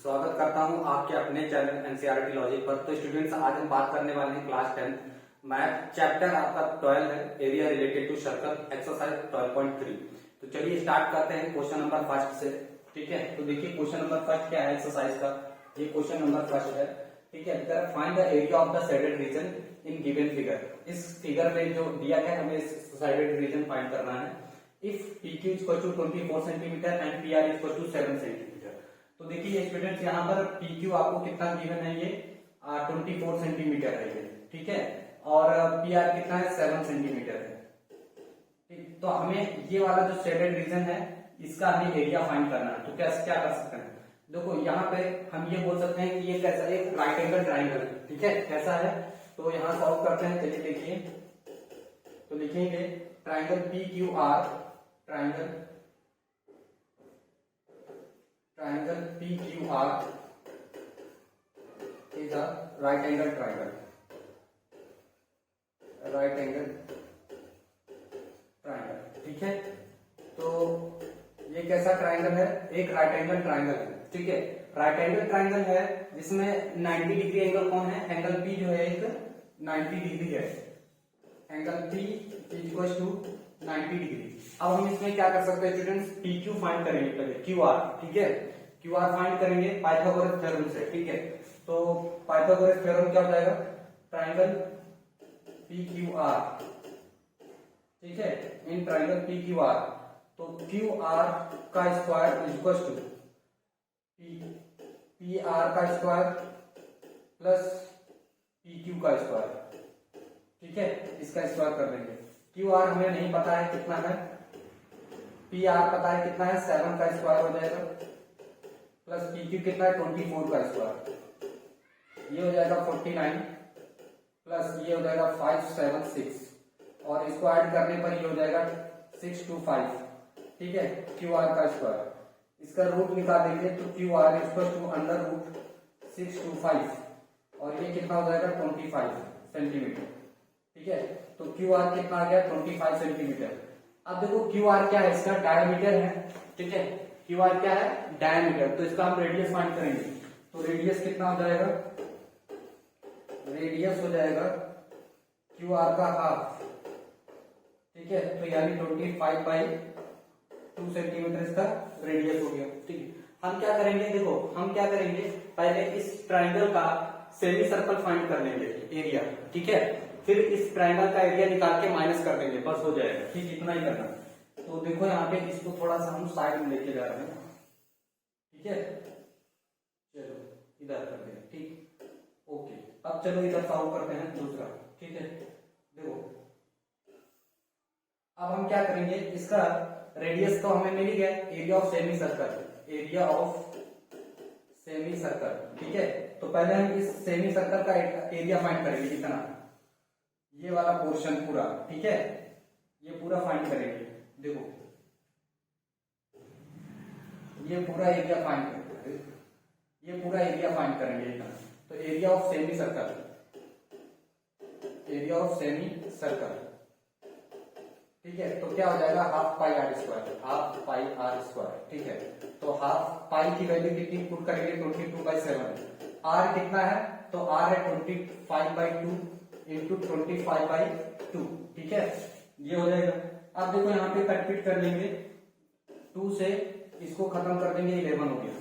स्वागत करता हूं आपके अपने चैनल एनसीईआरटी लॉजिक पर। तो स्टूडेंट्स, आज हम बात करने वाले हैं क्लास 10 मैथ चैप्टर आपका 12 है, area related to circle, exercise 12.3। तो चलिए स्टार्ट करते हैं क्वेश्चन नंबर फर्स्ट से। ठीक है, तो देखिए क्वेश्चन नंबर फर्स्ट क्या है एक्सरसाइज का। ये क्वेश्चन नंबर फर्स्ट है। ठीक है, find the area of the shaded region in given figure. इस फिगर में जो दिया है हमें शेडेड रीजन फाइंड करना है। If PQ equal to 24 centimetre and PR equal to 7 centimetre. तो देखिए स्टूडेंट्स, यहाँ पर PQ आपको कितना गिवन है, ये 24 सेंटीमीटर है ये। ठीक है, और PR कितना है, 7 सेंटीमीटर है। ठीक, तो हमें ये वाला जो शेडेड रीजन है इसका हमें एरिया फाइंड करना है। तो क्या कर सकते हैं, देखो यहाँ पे हम ये बोल सकते हैं कि ये कैसा है, एक राइट एंगल ट्राइंगल है। ठीक है, कैसा है, तो यहाँ सॉल्व करते हैं। चलिए देखिए, तो लिखेंगे triangle PQR, triangle PQR is a right angle triangle, right angle triangle। ठीक है, तो ये कैसा ट्राइंगल है, एक राइट एंगल ट्राइंगल है। ठीक है, राइट एंगल ट्राइंगल है जिसमें 90 डिग्री एंगल कौन है, एंगल P जो है एक 90 डिग्री है। Angle P equal to 90 degree. अब हम इसमें क्या कर सकते हैं स्टूडेंट्स, PQ फाइंड करेंगे पहले, QR। ठीक है, QR फाइंड करेंगे पाइथागोरस थ्योरम से। ठीक है, तो पाइथागोरस थ्योरम क्या हो जाएगा, ट्राइंगल PQR। ठीक है, इन ट्राइंगल PQR तो QR का स्क्वायर इक्वल टू PR का स्क्वायर प्लस PQ का स्क्वायर। ठीक है, इसका स्क्वायर कर देंगे। QR हमें नहीं पता है कितना है, PR पता है कितना है, 7 का स्क्वायर हो जाएगा प्लस PQ कितना है, 24 का स्क्वायर। ये हो जाएगा 49 प्लस ये हो जाएगा 576 और इसको ऐड करने पर ये हो जाएगा 625। ठीक है, QR का स्क्वायर, इसका रूट निकालेंगे तो QR equal to under root 625 और ये कितना हो जाएगा 25 सेंटीमीटर। ठीक है, तो QR कितना आ गया, 25 सेंटीमीटर। अब देखो QR क्या है, इसका डायमीटर है। ठीक है, QR क्या है, डायमीटर, तो इसका हम रेडियस फाइंड करेंगे। तो रेडियस कितना हो जाएगा, रेडियस हो जाएगा QR का हाफ। ठीक है, तो यानी 25/2 सेंटीमीटर इसका रेडियस हो गया। ठीक है, हम क्या करेंगे, देखो हम क्या करेंगे, पहले इस ट्राइंगल का सेमी सर्कल फाइंड कर लेंगे एरिया। ठीक है, फिर इस ट्राइंगल का एरिया निकाल के माइनस कर देंगे, बस हो जाएगा। ठीक, इतना ही करना। तो देखो यहाँ पे इसको थोड़ा सा हम साइड में लेके जा रहे हैं। ठीक है, चलो इधर कर दें। ठीक, ओके, अब चलो इधर सॉल्व करते हैं दूसरा। ठीक है, देखो अब हम क्या करेंगे, इसका रेडियस तो हमें मिल गया, area of semi circle, area of semi circle. ठीक है, तो पहले हम इस सेमी सर्कल का एरिया फाइंड करेंगे, कितना, ये वाला पोर्शन पूरा। ठीक है, ये पूरा फाइंड करेंगे। देखो ये पूरा एरिया फाइंड करेंगे, ये पूरा एरिया फाइंड करेंगे इतना। तो area of semi circle, area of semi circle. ठीक है, तो क्या हो जाएगा, half pi r square, half pi r square. ठीक है, तो हाफ पाई की वैल्यू कितनी पुट करेंगे, 22/7। आर कितना है, तो आर है 25/2 इंटू 25/2। ठीक है, ये हो जाएगा। अब देखो यहाँ पे कटपिट कर लेंगे, 2 से इसको खत्म कर देंगे, 11 हो गया।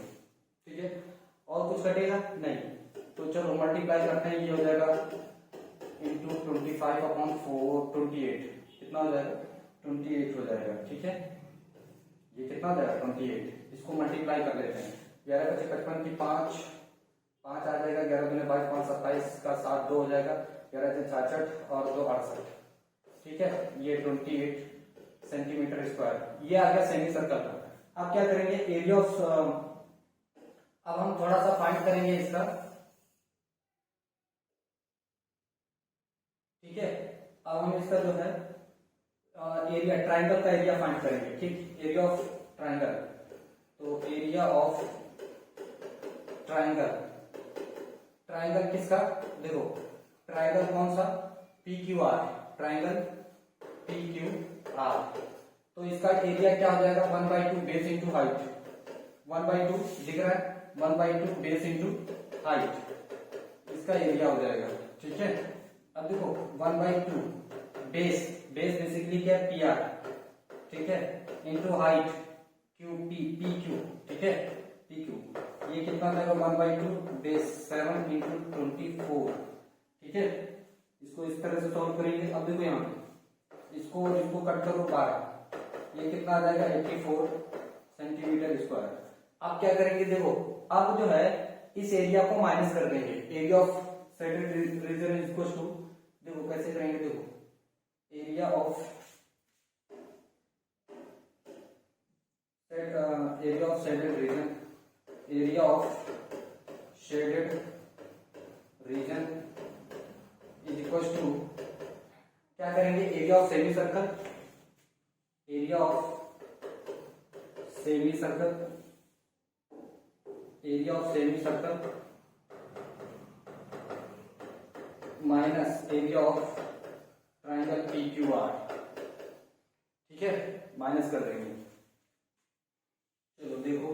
ठीक है, और कुछ कटेगा नहीं, तो चलो मल्टीप्लाई करते हैं, ये हो जाएगा इंटू 25/4 28, कितना हो जाएगा, 28 हो जाएगा। ठीक है, ये कितना हो जाएगा, 28। इसको मल्टीप्लाई कर लेते हैं, 11×55 की 5 आ जाएगा, 11×22 5 27 का 7 2 हो जाएगा, 11×66 और 2 68। ठीक है, ये 28 सेंटीमीटर स्क्वायर, ये आ गया सेमी सर्कल का। अब क्या करेंगे, एरिया ऑफ, अब हम थोड़ा सा फाइंड करेंगे इसका। ठीक है, अब हम इसका जो है एरिया, ट्राइंगल का एरिया फाइंड करेंगे। ठीक, एरिया ऑफ ट्राइंगल, तो एरिया ऑफ ट्राइंगल, ट्राइंगल किसका, देखो ट्राइंगल कौन सा, PQR, ट्राइंगल PQR। तो इसका एरिया क्या हो जाएगा, 1/2 बेस इंटू हाइट, 1/2 दिख रहा है, 1/2 बेस इंटू हाइट, इसका एरिया हो जाएगा। ठीक है, अब देखो 1/2 बेस, बेस बेसिकली क्या है, पी आर, ठीक है, into height Q P, P Q, ठीक है, पी क्यू, ये कितना आएगा 1/2 बेस 7 इंटू 24, ठीक है। इसको इस तरह से सॉल्व करेंगे। अब देखो यहाँ पे इसको कट करो 12, ये कितना आ जाएगा 84 सेंटीमीटर स्क्वायर। अब क्या करेंगे, देखो अब जो है इस एरिया को माइनस कर देंगे, area of shaded region is equal to, देखो कैसे करेंगे, देखो area of shaded region, area of shaded region is equal to, क्या करेंगे, area of semi circle, area of semi circle, area of semi circle minus area of triangle P Q R, ठीक है, minus कर देंगे। चलो देखो,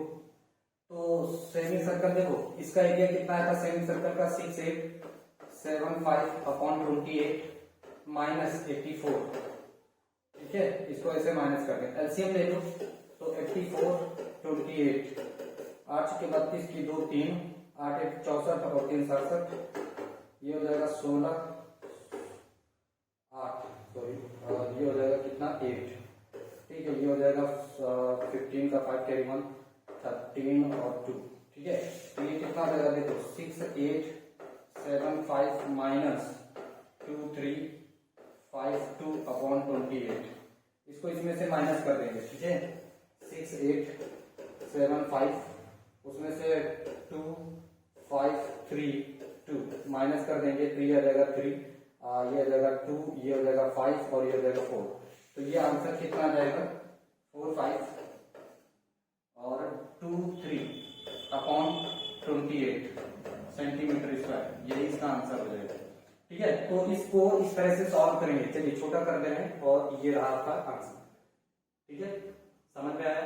तो semi circle देखो इसका एरिया कितना आया था सेमी सर्कल का 6875/28 माइनस 84, ठीक है, इसको ऐसे माइनस कर दें। एलसीएम ले लो, तो 84 28, 8 के 32 की 2 3, 8 1 64 और 3 67, ये हो जाएगा 16 8, सॉरी ये हो जाएगा कितना 8, ठीक है, ये हो जाएगा 15 का 5 कैरी 1 13 और 2, ठीक है। तो ये कितना आ जाएगा, देखो 6875 माइनस 2352/28, इसको इसमें से माइनस कर देंगे, ठीक है, 6875 उसमें से 2532 माइनस कर देंगे, तो ये आ जाएगा 3, ये आ जाएगा 2, ये हो जाएगा 5 और ये हो जाएगा 4, तो ये आंसर कितना आ जाएगा 45 और 23/28 सेंटीमीटर स्क्वायर, यही इसका आंसर हो जाएगा। ठीक है, तो इसको इस तरह से सॉल्व करेंगे। चलिए छोटा कर दे रहे हैं और ये रहा आपका आंसर। ठीक है, समझ में आया?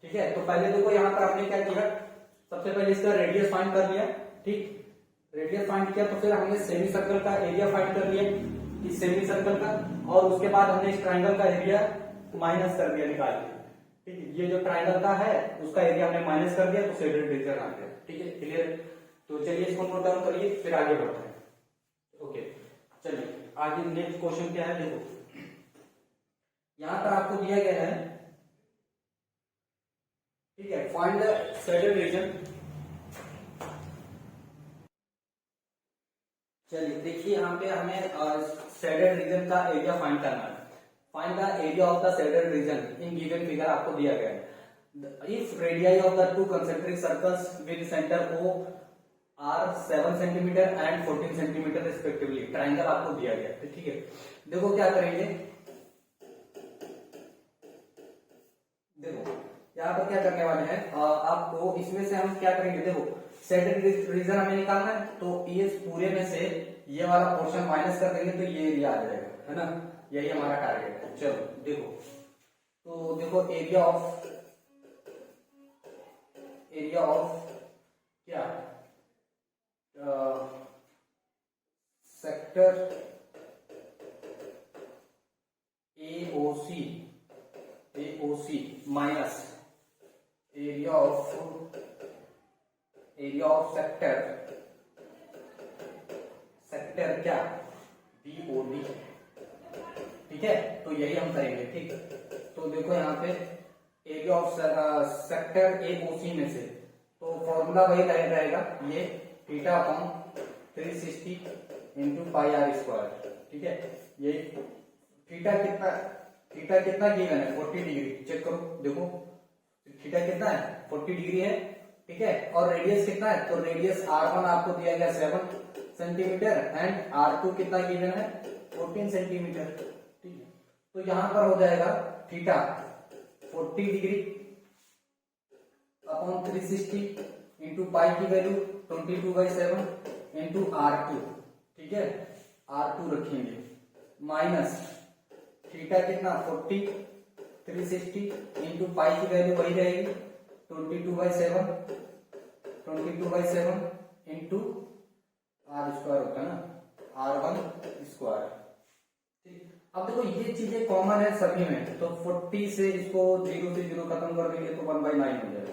ठीक है, तो पहले देखो यहाँ पर आपने क्या किया, सबसे पहले इसका रेडियस फाइंड कर लिया। ठीक, रेडियस फाइंड किया तो फिर हमने सेमी सर्कल का एरिया फाइंड कर लिया, इस सेमी सर्कल का, और उसके बाद हमने इस ट्राइंगल का एरिया माइनस कर दिया निकाल के। ठीक है, ये जो ट्राइंगल का है उसका एरिया हमने माइनस कर दिया तो शेडेड रीजन आ गया। ठीक है, क्लियर? तो चलिए इसको नोट डाउन करिए, फिर आगे बढ़ते हैं। ओके, चलिए आगे नेक्स्ट क्वेश्चन क्या है, देखो यहां पर आपको दिया गया है, ठीक है, फाइंड द शेडेड रीजन। चलिए देखिए यहाँ पे हमें शेडेड रीजन का एरिया फाइंड करना है। Find the area of the shaded region in given figure आपको दिया गया है। If radii of the two concentric circles with centre O are 7 centimetre and 14 centimetre respectively, triangle आपको दिया गया है। ठीक है, देखो क्या करेंगे, देखो यहाँ पर क्या करने वाले हैं, आपको इसमें से हम क्या करेंगे, देखो शेडेड रीजन हमें निकालना है, तो ये पूरे में से ये वाला पोर्शन माइनस कर देंगे तो ये एरिया आ जाएगा, है ना, यही हमारा टारगेट है। चलो देखो, तो देखो एरिया ऑफ क्या, sector AOC minus area of sector क्या BOD। ठीक है, तो यही हम करेंगे। ठीक, तो देखो यहाँ पे एरिया ऑफ सेक्टर AOC में से, तो फॉर्मूला वही रहेगा, ये theta upon 360 into pi r square. ठीक है, यही थीटा कितना गिवन है 40 डिग्री, चेक करो, देखो थीटा कितना है 40 डिग्री है। ठीक है, और रेडियस कितना है, तो रेडियस R1 आपको दिया गया 7 सेंटीमीटर एंड R2 कितना गिवन है 14 सेंटीमीटर। ठीक है, तो यहां पर हो जाएगा थीटा 40 डिग्री अपॉन 360 इंटू पाई की वैल्यू 22/7 इंटू R2। ठीक है, R2 रखेंगे माइनस थीटा कितना 40 360 इंटू पाई की वैल्यू वही रहेगी 22/7 22/7 इंटू आर स्क्वायर होता है ना, R1 स्क्वायर। ठीक, अब देखो ये चीजें कॉमन है सभी में, तो 40 से इसको 0 से 0 खत्म कर देंगे तो 1/9 हो जाएगा,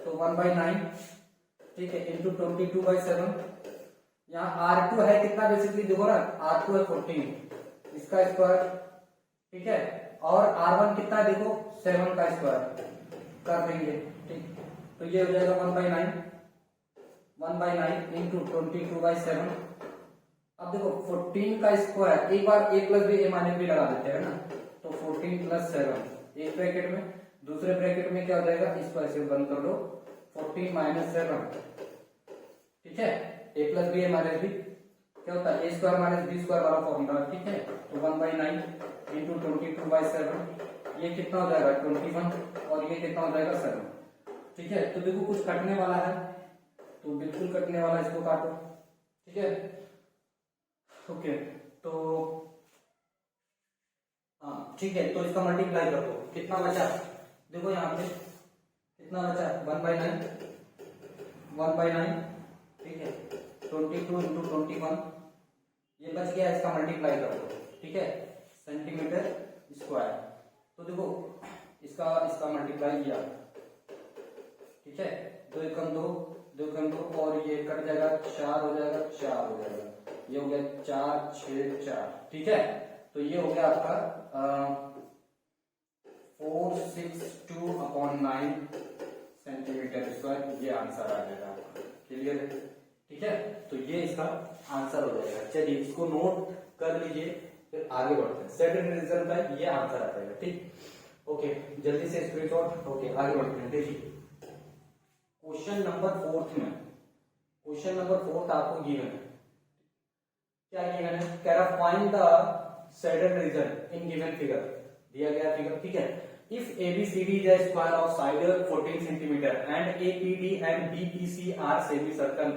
तो 1/9 ठीक है इंटू 22/7। यहाँ R2 है कितना बेसिकली देखो ना, R2 है 14 इसका स्क्वायर, ठीक है, और R1 कितना है देखो 7 का स्क्वायर कर देंगे। ठीक, तो ये हो जाएगा 1/9 इंटू 22/7। अब देखो 14 का स्क्वायर, एक बार a plus b a minus b लगा देते हैं ना, तो 14 + 7 एक ब्रैकेट में, दूसरे ब्रैकेट में क्या हो जाएगा, इसको ऐसे बंद कर दो, 14 - 7, ठीक है, a plus b a minus b क्या होता है, a square minus b square वाला फॉर्मूला, ठीक है, तो 1/9 इंटू 22/7, ये कितना हो जाएगा 21, और ये कितना हो जाएगा 7, ठीक है। तो देखो कुछ कटने वाला है, तो बिल्कुल कटने वाला, इसको काटो, ठीक है, ओके, तो हाँ ठीक है, तो इसका मल्टीप्लाई कर दो, कितना बचा, देखो यहाँ पे कितना बचा 1/9, ठीक है, 22 इंटू 21, ये बच गया, इसका मल्टीप्लाई कर दो, ठीक है, सेंटीमीटर स्क्वायर। तो देखो इसका मल्टीप्लाई किया, ठीक है, 2 एकम 2, 2 एकम 2, और ये कट जाएगा, 4 हो जाएगा, 4 हो जाएगा, ये हो गया 4 6 4, ठीक है, तो ये हो गया आपका 462/9 सेंटीमीटर स्क्वायर, ये आंसर आ जाएगा आपका, क्लियर है, ठीक है, तो ये इसका आंसर हो जाएगा। चलिए इसको नोट कर लीजिए, फिर आगे बढ़ते हैं, सेट रिजल्ट का ये आंसर आ जाएगा, ठीक, ओके, जल्दी से स्क्रीनशॉट, ओके आगे बढ़ते हैं। देखिए क्वेश्चन नंबर 4 में, क्वेश्चन नंबर 4 आपको गिवन है, क्या गिवन है, कह रहा find the shaded region in given figure, दिया गया फिगर, ठीक है, if ABCD is a square of side 14 cm and APD and BPC are semicircle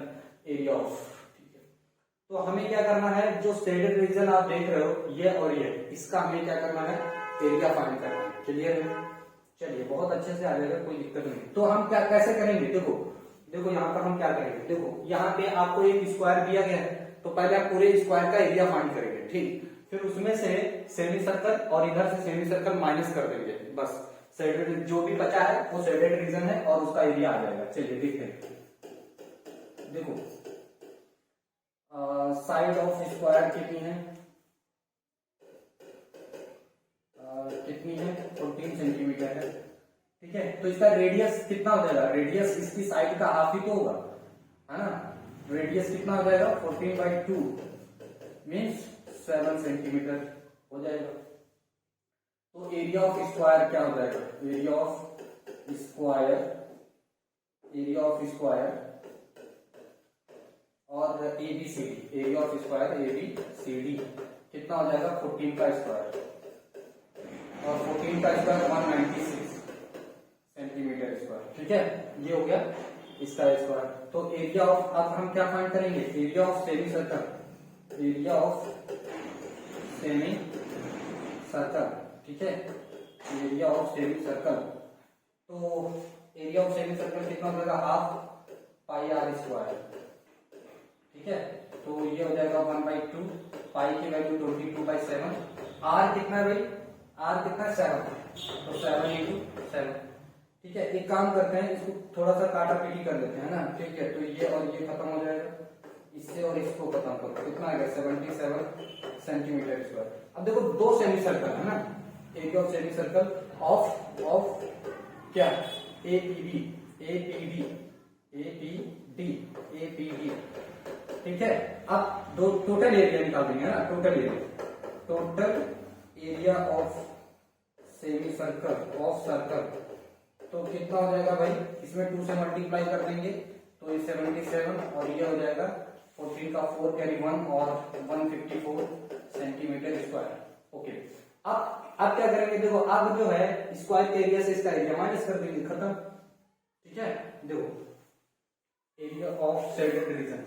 area of, ठीक है, तो हमें क्या करना है, जो सेडेड रीजन आप देख रहे हो ये और ये, इसका हमें क्या करना है, एरिया फाइंड करना है, क्लियर है, चलिए बहुत अच्छे से आ जाएगा, कोई दिक्कत नहीं। तो हम क्या कैसे करेंगे, देखो देखो यहाँ पर हम क्या करेंगे, देखो यहाँ पे आपको एक स्क्वायर दिया गया है, तो पहले आप पूरे स्क्वायर का एरिया फाइंड करेंगे, ठीक, फिर उसमें से सेमी सर्कल और इधर से सेमी सर्कल माइनस कर देंगे, बस सेडेड जो भी बचा है वो सेडेड रीजन है और उसका एरिया आ जाएगा। चलिए देखते हैं, देखो साइड ऑफ स्क्वायर कितनी है, कितनी है 14 सेंटीमीटर है, ठीक है, तो इसका रेडियस कितना हो जाएगा, रेडियस इसकी साइड का हाफ ही तो होगा, है ना, रेडियस कितना हो जाएगा 14/2 मीन्स 7 सेंटीमीटर हो जाएगा। तो एरिया ऑफ स्क्वायर क्या हो जाएगा, एरिया ऑफ स्क्वायर और ABCD, area of square ABCD कितना हो जाएगा 14 का स्क्वायर, और 14 का स्क्वायर 196 सेंटीमीटर स्क्वायर, ठीक है, ये हो गया इसका स्क्वायर। तो एरिया ऑफ, अब हम क्या फाइंड करेंगे, area of semi circle, area of semi circle, ठीक है, एरिया ऑफ सेमी सर्कल, तो एरिया ऑफ सेमी सर्कल कितना हो जाएगा, हाफ पाई आर स्क्वायर, ठीक है, तो ये हो जाएगा 1/2, पाई की वैल्यू 22/7, आर कितना है भाई, आर कितना है 7, तो 7 × 7, ठीक है, एक काम करते हैं, इसको थोड़ा सा काटा पीटी कर लेते हैं ना, ठीक है, तो ये और ये खत्म हो जाएगा, इससे और इसको खत्म करो, कितना आएगा 77 सेंटीमीटर स्क्वायर। अब देखो दो सेमी सर्कल है ना, area of semi circle of क्या, APD, ठीक है, अब दो टोटल एरिया निकाल देंगे ना, total area of semi circle of circle, तो कितना हो जाएगा भाई, इसमें 2 से मल्टीप्लाई कर देंगे, तो ये 77 और ये हो जाएगा 14 का 4 कैरी 1 और 154 सेंटीमीटर स्क्वायर, ओके। अब क्या करेंगे, देखो अब जो है स्क्वायर के एरिया से इसका एरिया माइनस कर देंगे, खत्म, ठीक है, देखो area of shaded region,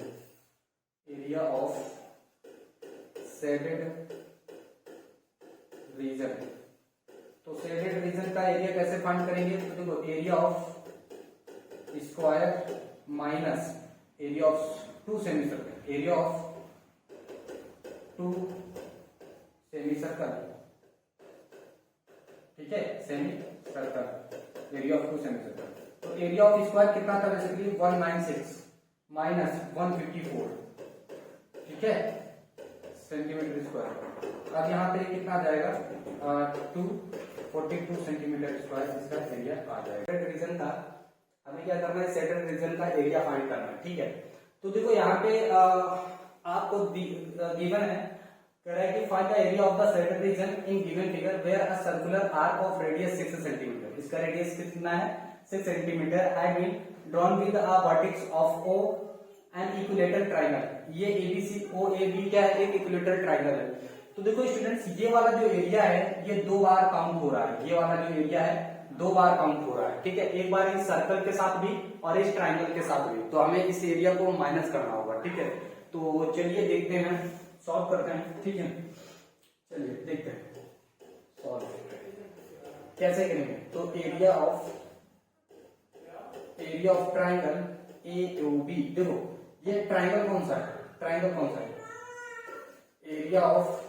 area of shaded region, तो सेडेड रीजन का एरिया कैसे फाइंड करेंगे, तो देखो area of square minus area of 2 semi circle, area of 2 semi circle, ठीक है, semi circle, area of 2 semi circle. तो एरिया ऑफ स्क्वायर कितना था बेसिकली 196 माइनस 154, ठीक है, सेंटीमीटर स्क्वायर। अब यहाँ पे कितना आ जाएगा 242 सेंटीमीटर स्क्वायर इसका एरिया आ जाएगा। रीजन का हमें क्या करना है, सेंट्रल रीजन का एरिया फाइंड करना है, ठीक है। तो देखो यहाँ पे आपको गिवन है, कह रहा है कि find the area of the central region in given figure where a circular arc of radius 6 centimetre. इसका रेडियस कितना है 6 centimetre I mean drawn with a vertex of O an equilateral triangle. ये ABC O A B क्या है, एक equilateral triangle है। तो देखो स्टूडेंट्स, ये वाला जो एरिया है ये 2 बार काउंट हो रहा है, ये वाला जो एरिया है 2 बार काउंट हो रहा है, ठीक है, एक बार इस सर्कल के साथ भी और इस ट्रायंगल के साथ भी। तो हमें इस एरिया को माइनस करना होगा, ठीक है। तो चलिए देखते हैं, सॉल्व करते हैं, ठीक है। चलिए देखते हैं सॉल्व कैसे करेंगे। तो area of triangle A O B, देखो ये ट्रायंगल कौन सा है, ट्रायंगल कौन सा है, area of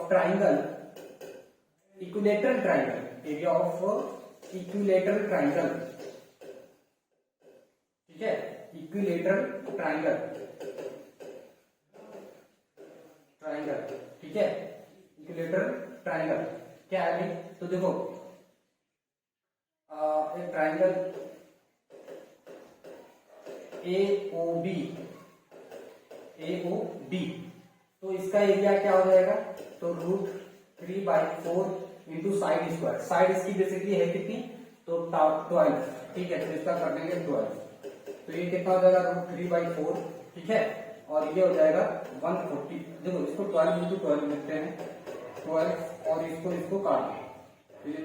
triangle equilateral triangle, area of equilateral triangle, ठीक है, इक्विलेटरल ट्रायंगल, ठीक है, इक्विलेटरल ट्रायंगल क्या है। तो देखो एक ट्रायंगल ए ओ बी, तो इसका एरिया क्या हो जाएगा, तो √3/4 इंटू साइड स्क्वायर। साइड इसकी बेसिकली है कितनी, तो 12, ठीक है, तो इसका कर देंगे 12। तो ये कितना हो जाएगा √3/4, ठीक है, और ये हो जाएगा 140। देखो इसको 12 इंटू 12 लिखते हैं, 12 और इसको काट दो, ये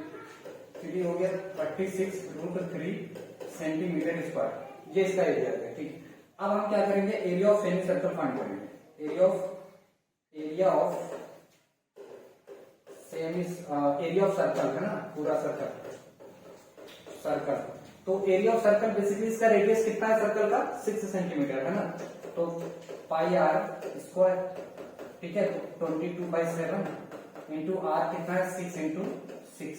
3 हो गया 36√3 सेंटीमीटर स्क्वायर, ये इसका एरिया है, ठीक। अब हम क्या करेंगे, area of semi circle find करेंगे, एरिया ऑफ सर्कल है ना, पूरा सर्कल। तो एरिया ऑफ सर्कल बेसिकली इसका रेडियस कितना है सर्कल का 6 सेंटीमीटर है ना, तो πr², ठीक है, तो 22/7 इंटू आर कितना है 6 इंटू 6,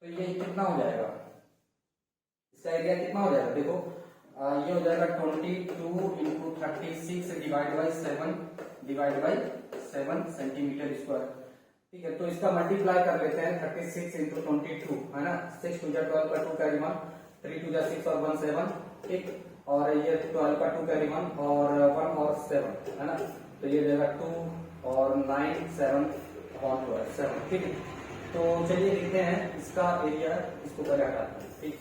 तो ये कितना हो जाएगा, इसका एरिया कितना हो जाएगा, देखो ये हो जाएगा 22 into 36 divide by 7 centimetre square, ठीक है। तो इसका मल्टीप्लाई कर लेते हैं 36 इंटू 22 है ना, 6 2 12 का 2 कैरी 1, 3 2 6 और 1 7, ठीक, और ये 12 का 2 कैरी 1 और 1 और 7 है ना, तो ये देगा 2 और 9 7 और 7, ठीक है। तो चलिए देखते हैं इसका एरिया, इसको पहले हटाते हैं, ठीक,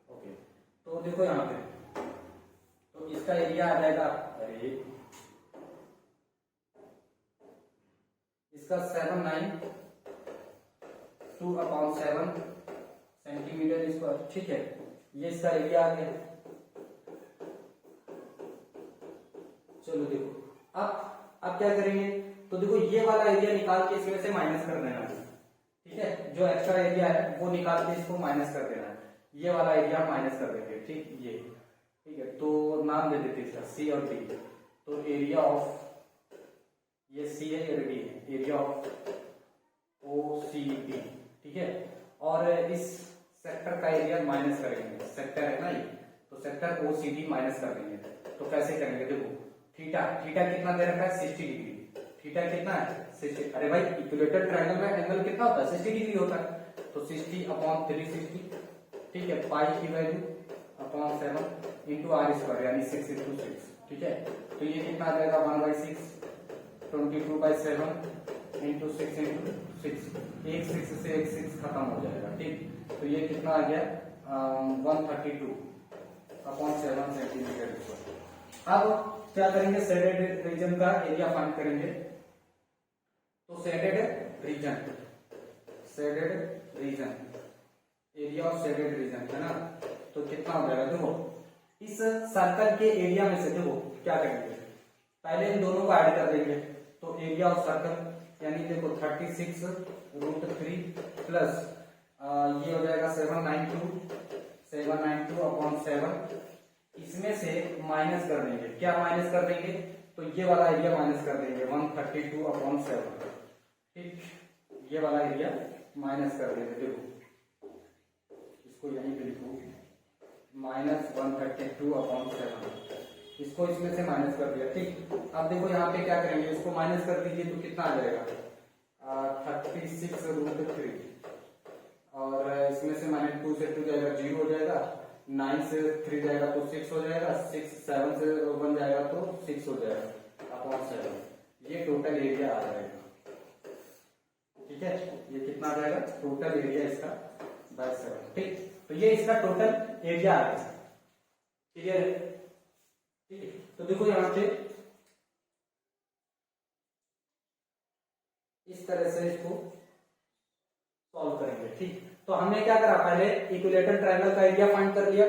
ओके। तो देखो यहाँ पे, तो इसका एरिया आ जाएगा, अरे इसका 792/7 सेंटीमीटर स्क्वायर, ठीक है, ये इसका एरिया आ गया। चलो देखो अब क्या करेंगे, तो देखो ये वाला एरिया निकाल के इसमें से माइनस कर देना है, ठीक है, जो एक्स्ट्रा एरिया है वो निकाल के इसको माइनस कर देना है, ये वाला एरिया माइनस कर देंगे, ठीक, ये ठीक है। तो नाम दे देते इसका सी और डी, तो एरिया ऑफ, ये सी है ये डी है, एरिया ऑफ OCD, ठीक है, और इस सेक्टर का एरिया माइनस करेंगे, सेक्टर है ना ये, तो सेक्टर OCD माइनस कर देंगे। तो कैसे करेंगे, देखो थीटा कितना दे रखा है 60 डिग्री, थीटा कितना है 60, अरे भाई इक्विलेटरल ट्रायंगल में एंगल कितना होता है 60 डिग्री होता है, तो 60/360, ठीक है, पाई की वैल्यू अपॉन 7 इंटू r² यानी 6 इंटू 6, ठीक है। तो ये कितना आ जाएगा 1/6, 22/7 इंटू 6 इंटू 6, एक 6 से एक 6 खत्म हो जाएगा, ठीक। तो ये कितना आ गया 132/7 सेंटीमीटर स्क्वायर। अब क्या करेंगे, शेडेड रीजन का एरिया फाइंड करेंगे। तो shaded region area of shaded reason है ना, तो कितना हो जाएगा, देखो इस सर्कल के एरिया में से देखो क्या करेंगे, पहले इन दोनों को ऐड कर देंगे, तो एरिया ऑफ सर्कल यानी देखो 36√3 प्लस ये हो जाएगा 792 792/7, इसमें से माइनस कर देंगे। क्या माइनस कर देंगे? तो ये वाला एरिया माइनस कर देंगे 132/7। ठीक, ये वाला एरिया माइनस कर देंगे। देखो इसको यहीं पे लिखो, -132/7, इसको इसमें से माइनस कर दिया। ठीक, अब देखो यहाँ पे क्या करेंगे, इसको माइनस कर दीजिए तो कितना आ जाएगा 36√3, और इसमें से -2 से 2 जाएगा 0 हो जाएगा, 9 से 3 जाएगा तो 6 हो जाएगा, 7 से 1 जाएगा तो 6 हो जाएगा अपॉन 7। ये टोटल एरिया आ जाएगा। ठीक है, ये कितना आ जाएगा टोटल एरिया इसका बाय 7। ठीक, तो ये इसका टोटल एरिया आ गया। क्लियर है? ठीक है, तो देखो यहां पे इस तरह से इसको सॉल्व करेंगे। ठीक, तो हमने क्या करा, पहले इक्विलेटरल ट्रायंगल का एरिया फाइंड कर लिया,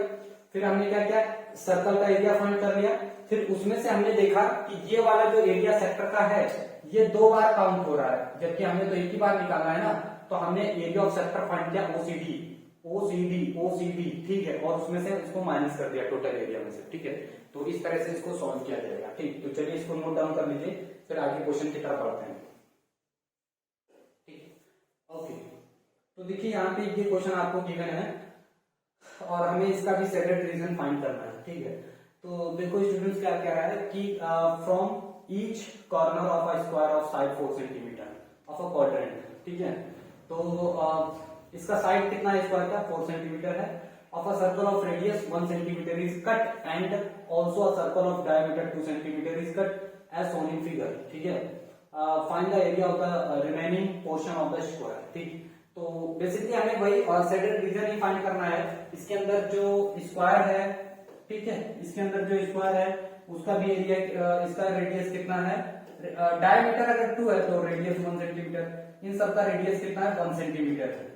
फिर हमने क्या किया, सर्कल का एरिया फाइंड कर लिया, फिर उसमें से हमने देखा कि ये वाला जो एरिया सेक्टर का है ये 2 बार काउंट हो रहा है, जबकि हमें तो एक ही बार निकालना है ना। तो हमने एरिया ऑफ सेक्टर फाइंड किया ओसीडी ओसीडी ओसीडी, ठीक है, और उसमें से इसको माइनस कर दिया टोटल एरिया में से। ठीक है, तो इस तरह से इसको सॉल्व किया जाएगा। ठीक, तो चलिए इसको नोट डाउन कर लीजिए, फिर आगे क्वेश्चन की तरफ बढ़ते हैं। ठीक, ओके, तो देखिए यहाँ पे ये क्वेश्चन आपको गिवन है और हमें इसका भी सेपरेट रीजन फाइंड करना है। ठीक है, तो देखो स्टूडेंट्स क्या कह रहा है कि from each corner of a square of side 4 centimetre of a quadrant. ठीक है, तो इसका साइड कितना है स्क्वायर का 4 सेंटीमीटर है, of a circle of radius 1 centimetre is cut and also a circle of diameter 2 centimetre is cut as shown in figure. ठीक है, find the area of the remaining portion of the square. ठीक, तो basically हमें वही separate reason ही find करना है। इसके अंदर जो स्क्वायर है, ठीक है, इसके अंदर जो स्क्वायर है उसका भी एरिया, इसका रेडियस कितना है, डायमीटर अगर 2 है तो रेडियस 1 सेंटीमीटर, इन सब का रेडियस कितना है 1 सेंटीमीटर है।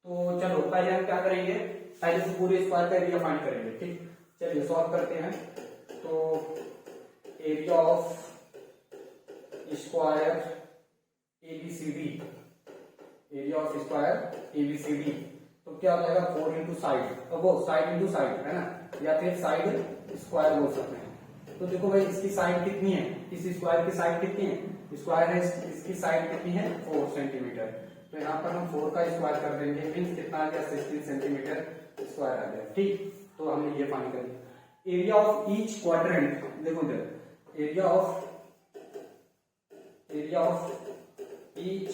तो चलो पहले हम क्या करेंगे, पहले से पूरे स्क्वायर का एरिया फाइंड करेंगे। ठीक, चलिए सॉल्व करते हैं। तो area of square ABCD, area of square ABCD, तो क्या हो जाएगा 4 इंटू साइड, वो साइड इंटू साइड है ना, या फिर साइड स्क्वायर बोल सकते हैं। तो देखो भाई इसकी साइड कितनी है, इस स्क्वायर की साइड कितनी है, स्क्वायर है, इसकी साइड कितनी है 4 सेंटीमीटर। तो यहाँ पर हम 4 का स्क्वायर कर देंगे, मीन्स कितना आ गया 16 सेंटीमीटर स्क्वायर आ गया। ठीक, तो हमने ये फाइंड कर लिया। एरिया ऑफ ईच क्वाड्रेंट, देखो इधर एरिया ऑफ ईच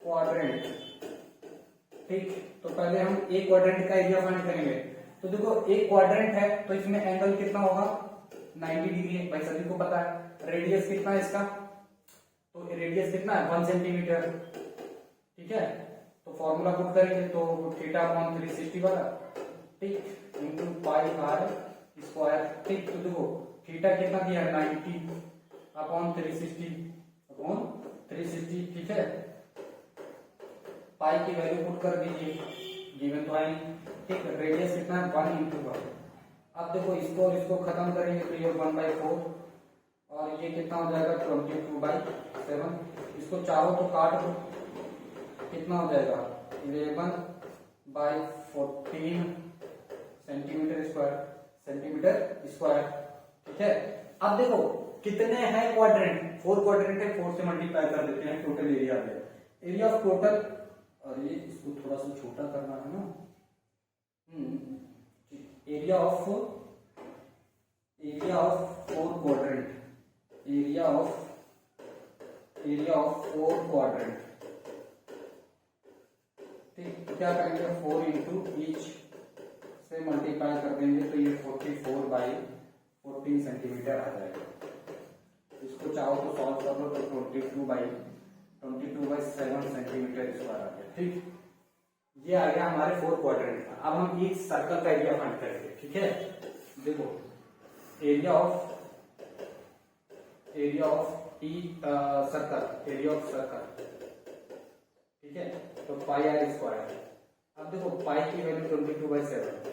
क्वाड्रेंट। ठीक, तो पहले हम एक क्वाड्रेंट का एरिया फाइंड करेंगे। तो देखो एक क्वाड्रेंट है तो इसमें एंगल कितना होगा 90 डिग्री है, भाई सभी को पता है। रेडियस कितना है इसका, तो रेडियस कितना है 1 सेंटीमीटर। ठीक है, तो फॉर्मूला पुट करेंगे तो θ/360 वाला, ठीक, इंटू पाई आर स्क्वायर। ठीक, तो देखो थीटा कितना दिया है 90/360। ठीक है, पाई की वैल्यू पुट कर दीजिए, गिवन तो आई। ठीक, रेडियस कितना है 1 इंटू 1। अब देखो इसको और इसको खत्म करेंगे तो ये 1/4 और ये कितना हो जाएगा 22/7। इसको चाहो तो काट दो, कितना हो जाएगा 11/14 सेंटीमीटर स्क्वायर। ठीक है, अब देखो कितने हैं क्वाड्रेंट, 4 क्वाड्रेंट है, 4 से मल्टीप्लाई कर देते हैं, टोटल एरिया आ गया। एरिया ऑफ टोटल, और ये इसको थोड़ा सा छोटा करना है ना, area of 4 quadrant, area of 4 quadrant. ठीक, तो क्या करेंगे 4 इंटू ईच से मल्टीप्लाई कर देंगे तो ये 44/14 सेंटीमीटर आ जाएगा। इसको चाहो तो सॉल्व कर लो तो 22/7 सेंटीमीटर स्क्वायर आ गया। ठीक, ये आ गया हमारे 4 क्वाड्रेंट का। अब हम ईच सर्कल का एरिया फाइंड करेंगे। ठीक है, देखो एरिया ऑफ सर्कल, ठीक है, तो पाई आर स्क्वायर। अब देखो पाई की वैल्यू 22/7,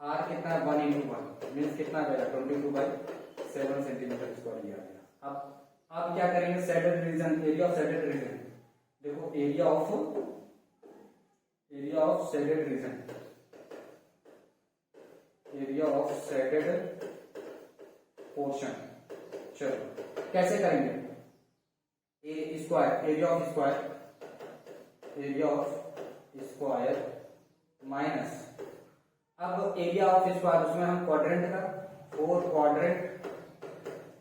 आर कितना है 1 इंटू 1, मीन्स कितना आ जाएगा 22/7 सेंटीमीटर स्क्वायर आ गया। अब क्या करेंगे shaded region, area of shaded region. देखो area of shaded region, area of shaded portion. चलो कैसे करेंगे, a square area of square minus, अब एरिया ऑफ स्क्वायर उसमें हम क्वाड्रेंट का 4 क्वाड्रेंट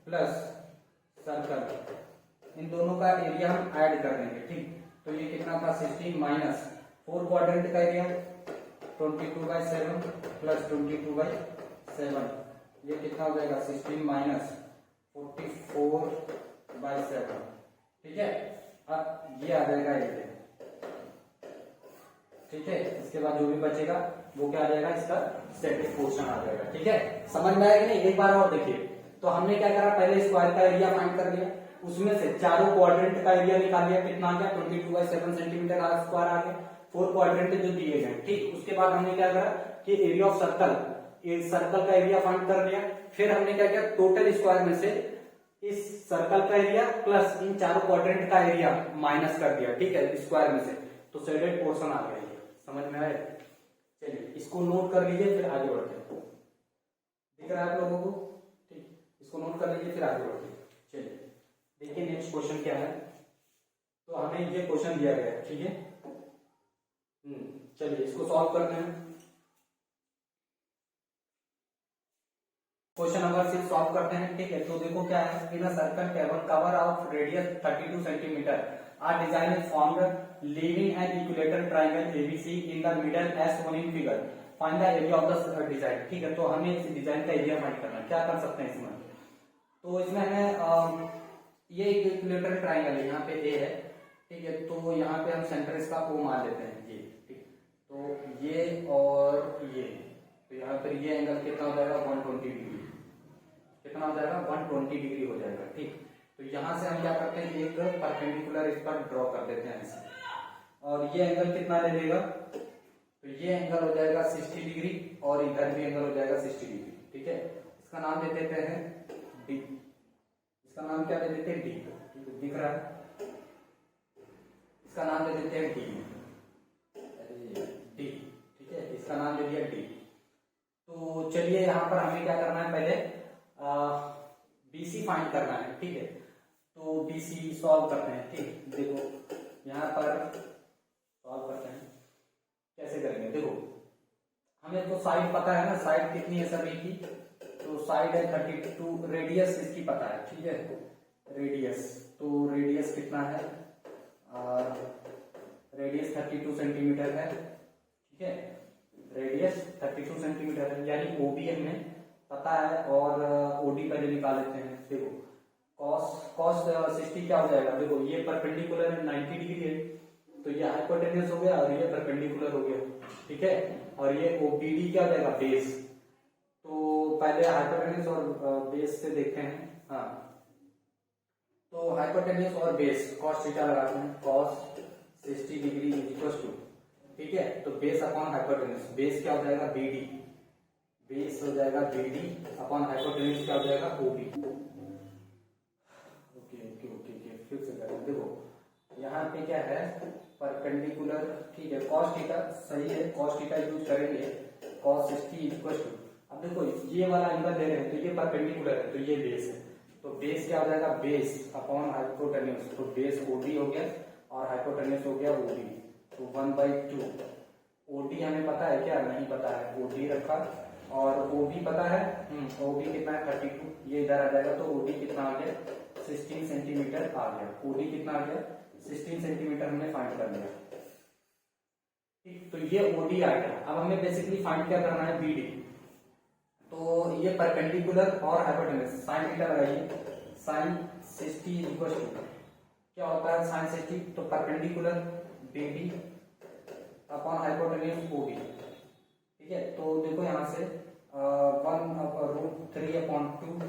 प्लस सर्कल, इन दोनों का एरिया हम ऐड कर देंगे। ठीक, तो ये कितना था 16 माइनस 4 क्वाड्रेंट का एरिया 22/7 प्लस 22/7, ये कितना हो जाएगा 16 माइनस 44/7। ठीक है, अब ये आ जाएगा एरिया। ठीक है, इसके बाद जो भी बचेगा वो क्या आ जाएगा, इसका स्टैटिक पोर्शन आ जाएगा। ठीक है, समझ में आएगा नहीं, एक बार और देखिए। तो हमने क्या करा, पहले स्क्वायर का एरिया फाइंड कर लिया, उसमें से चारों क्वाड्रेंट का एरिया निकाल लिया, कितना आ गया 22/7 सेंटीमीटर आर स्क्वायर आ गया, 4 क्वाड्रेंट जो दिए गए। ठीक, उसके बाद हमने क्या करा कि एरिया ऑफ सर्कल का एरिया फाइंड कर लिया, फिर हमने क्या किया, टोटल स्क्वायर में से इस सर्कल का एरिया प्लस इन चारों क्वाड्रेंट का एरिया माइनस कर दिया। ठीक है, स्क्वायर में से, तो शेडेड पोर्शन आ गया। समझ में आया? चलिए इसको नोट कर लीजिए, फिर आगे बढ़ते हैं। दिख रहा है आप लोगों को? ठीक, इसको नोट कर लीजिए, फिर आगे बढ़ते हैं। चलिए देखिए नेक्स्ट क्वेश्चन क्या है। तो हमें ये क्वेश्चन दिया गया है। ठीक है, चलिए इसको सॉल्व करते हैं। क्वेश्चन नंबर 6 सॉल्व करते हैं। ठीक है, तो देखो क्या है, इन अ सर्कल कैवन cover of radius 32 centimetre are design is formed leaving an equilateral triangle ABC in the middle as shown in figure. Find the area of the design. ठीक है, तो हमें इस डिजाइन का एरिया फाइंड करना है। क्या कर सकते हैं इसमें, तो इसमें हमें ये इक्विलेटरल ट्राइंगल है, यहाँ पे ए है। ठीक है, तो यहाँ पे हम सेंटर इसका O मान लेते हैं ये। ठीक, तो ये और ये, तो यहाँ पर ये एंगल कितना हो जाएगा 120 डिग्री, कितना हो जाएगा 120 डिग्री हो जाएगा। ठीक, तो यहाँ से हम क्या करते हैं, एक परपेंडिकुलर इस पर ड्रॉ कर देते हैं ऐसे, और ये एंगल कितना ले लेगा, तो ये एंगल हो जाएगा 60 डिग्री और इधर भी एंगल हो जाएगा 60 डिग्री। ठीक है, इसका नाम दे देते हैं डी, इसका नाम क्या दे देते हैं डी। दिख रहा है, इसका नाम दे देते हैं डी, डी। ठीक है, इसका नाम दे दिया डी। तो चलिए यहाँ पर हमें क्या करना है, पहले बीसी फाइंड करना है। ठीक है, तो बीसी सॉल्व करते हैं। ठीक, देखो यहाँ पर सॉल्व करते हैं, कैसे करेंगे, देखो हमें तो साइड पता है ना, साइड कितनी है सभी की, तो साइड है 32, रेडियस इसकी पता है। ठीक है, रेडियस, तो रेडियस कितना है, रेडियस 32 सेंटीमीटर है। ठीक है, रेडियस 32 सेंटीमीटर है, यानी ओबी हमें पता है, और ओडी पहले निकाल लेते हैं। देखो cos 60 क्या हो जाएगा, देखो ये परपेंडिकुलर है 90 डिग्री है, तो ये हाइपोटेन्यूज हो गया और ये परपेंडिकुलर हो गया। ठीक है, और ये ओबीडी क्या हो जाएगा, बेस। तो पहले हाइपोटेन्यूज और बेस से देखते हैं। हाँ, तो हाइपोटेन्यूज और बेस cos थीटा लगाते हैं, cos 60 डिग्री इक्वल्स टू, ठीक है, तो बेस अपॉन हाइपोटेन्यूज, बेस क्या हो जाएगा बीडी, बेस हो जाएगा बीडी अपॉन हाइपोटेन्यूज क्या हो जाएगा ओबी। फिर से करें, देखो यहाँ पे क्या है, परपेंडिकुलर। ठीक है, cos थीटा सही है, cos थीटा यूज करेंगे, cos 60 इक्वल टू, अब देखो ये वाला एंगल दे रहे हैं, तो ये परपेंडिकुलर है, तो ये बेस है, तो बेस क्या हो जाएगा, बेस अपॉन हाइपोटेन्यूज, तो बेस ओडी हो गया और हाइपोटेन्यूज हो गया ओडी, तो 1/2। ओडी हमें पता है क्या, नहीं पता है, ओडी रखा, और ओबी पता है, ओबी कितना है 32, ये इधर आ जाएगा, तो ओडी कितना आ गया 16 सेंटीमीटर आ गया। ओडी कितना आ गया 16 सेंटीमीटर हमने फाइंड कर लिया। ठीक, तो ये ओडी आ गया। अब हमें बेसिकली फाइंड क्या करना है, बीडी। तो ये परपेंडिकुलर और हाइपोटेन्यूज, साइन थीटा लगाइए, साइन 60 इक्वल टू क्या होता है साइन 60, तो परपेंडिकुलर बीडी अपॉन हाइपोटेन्यूज ओबी। ठीक है, तो देखो यहाँ से 1/√3/2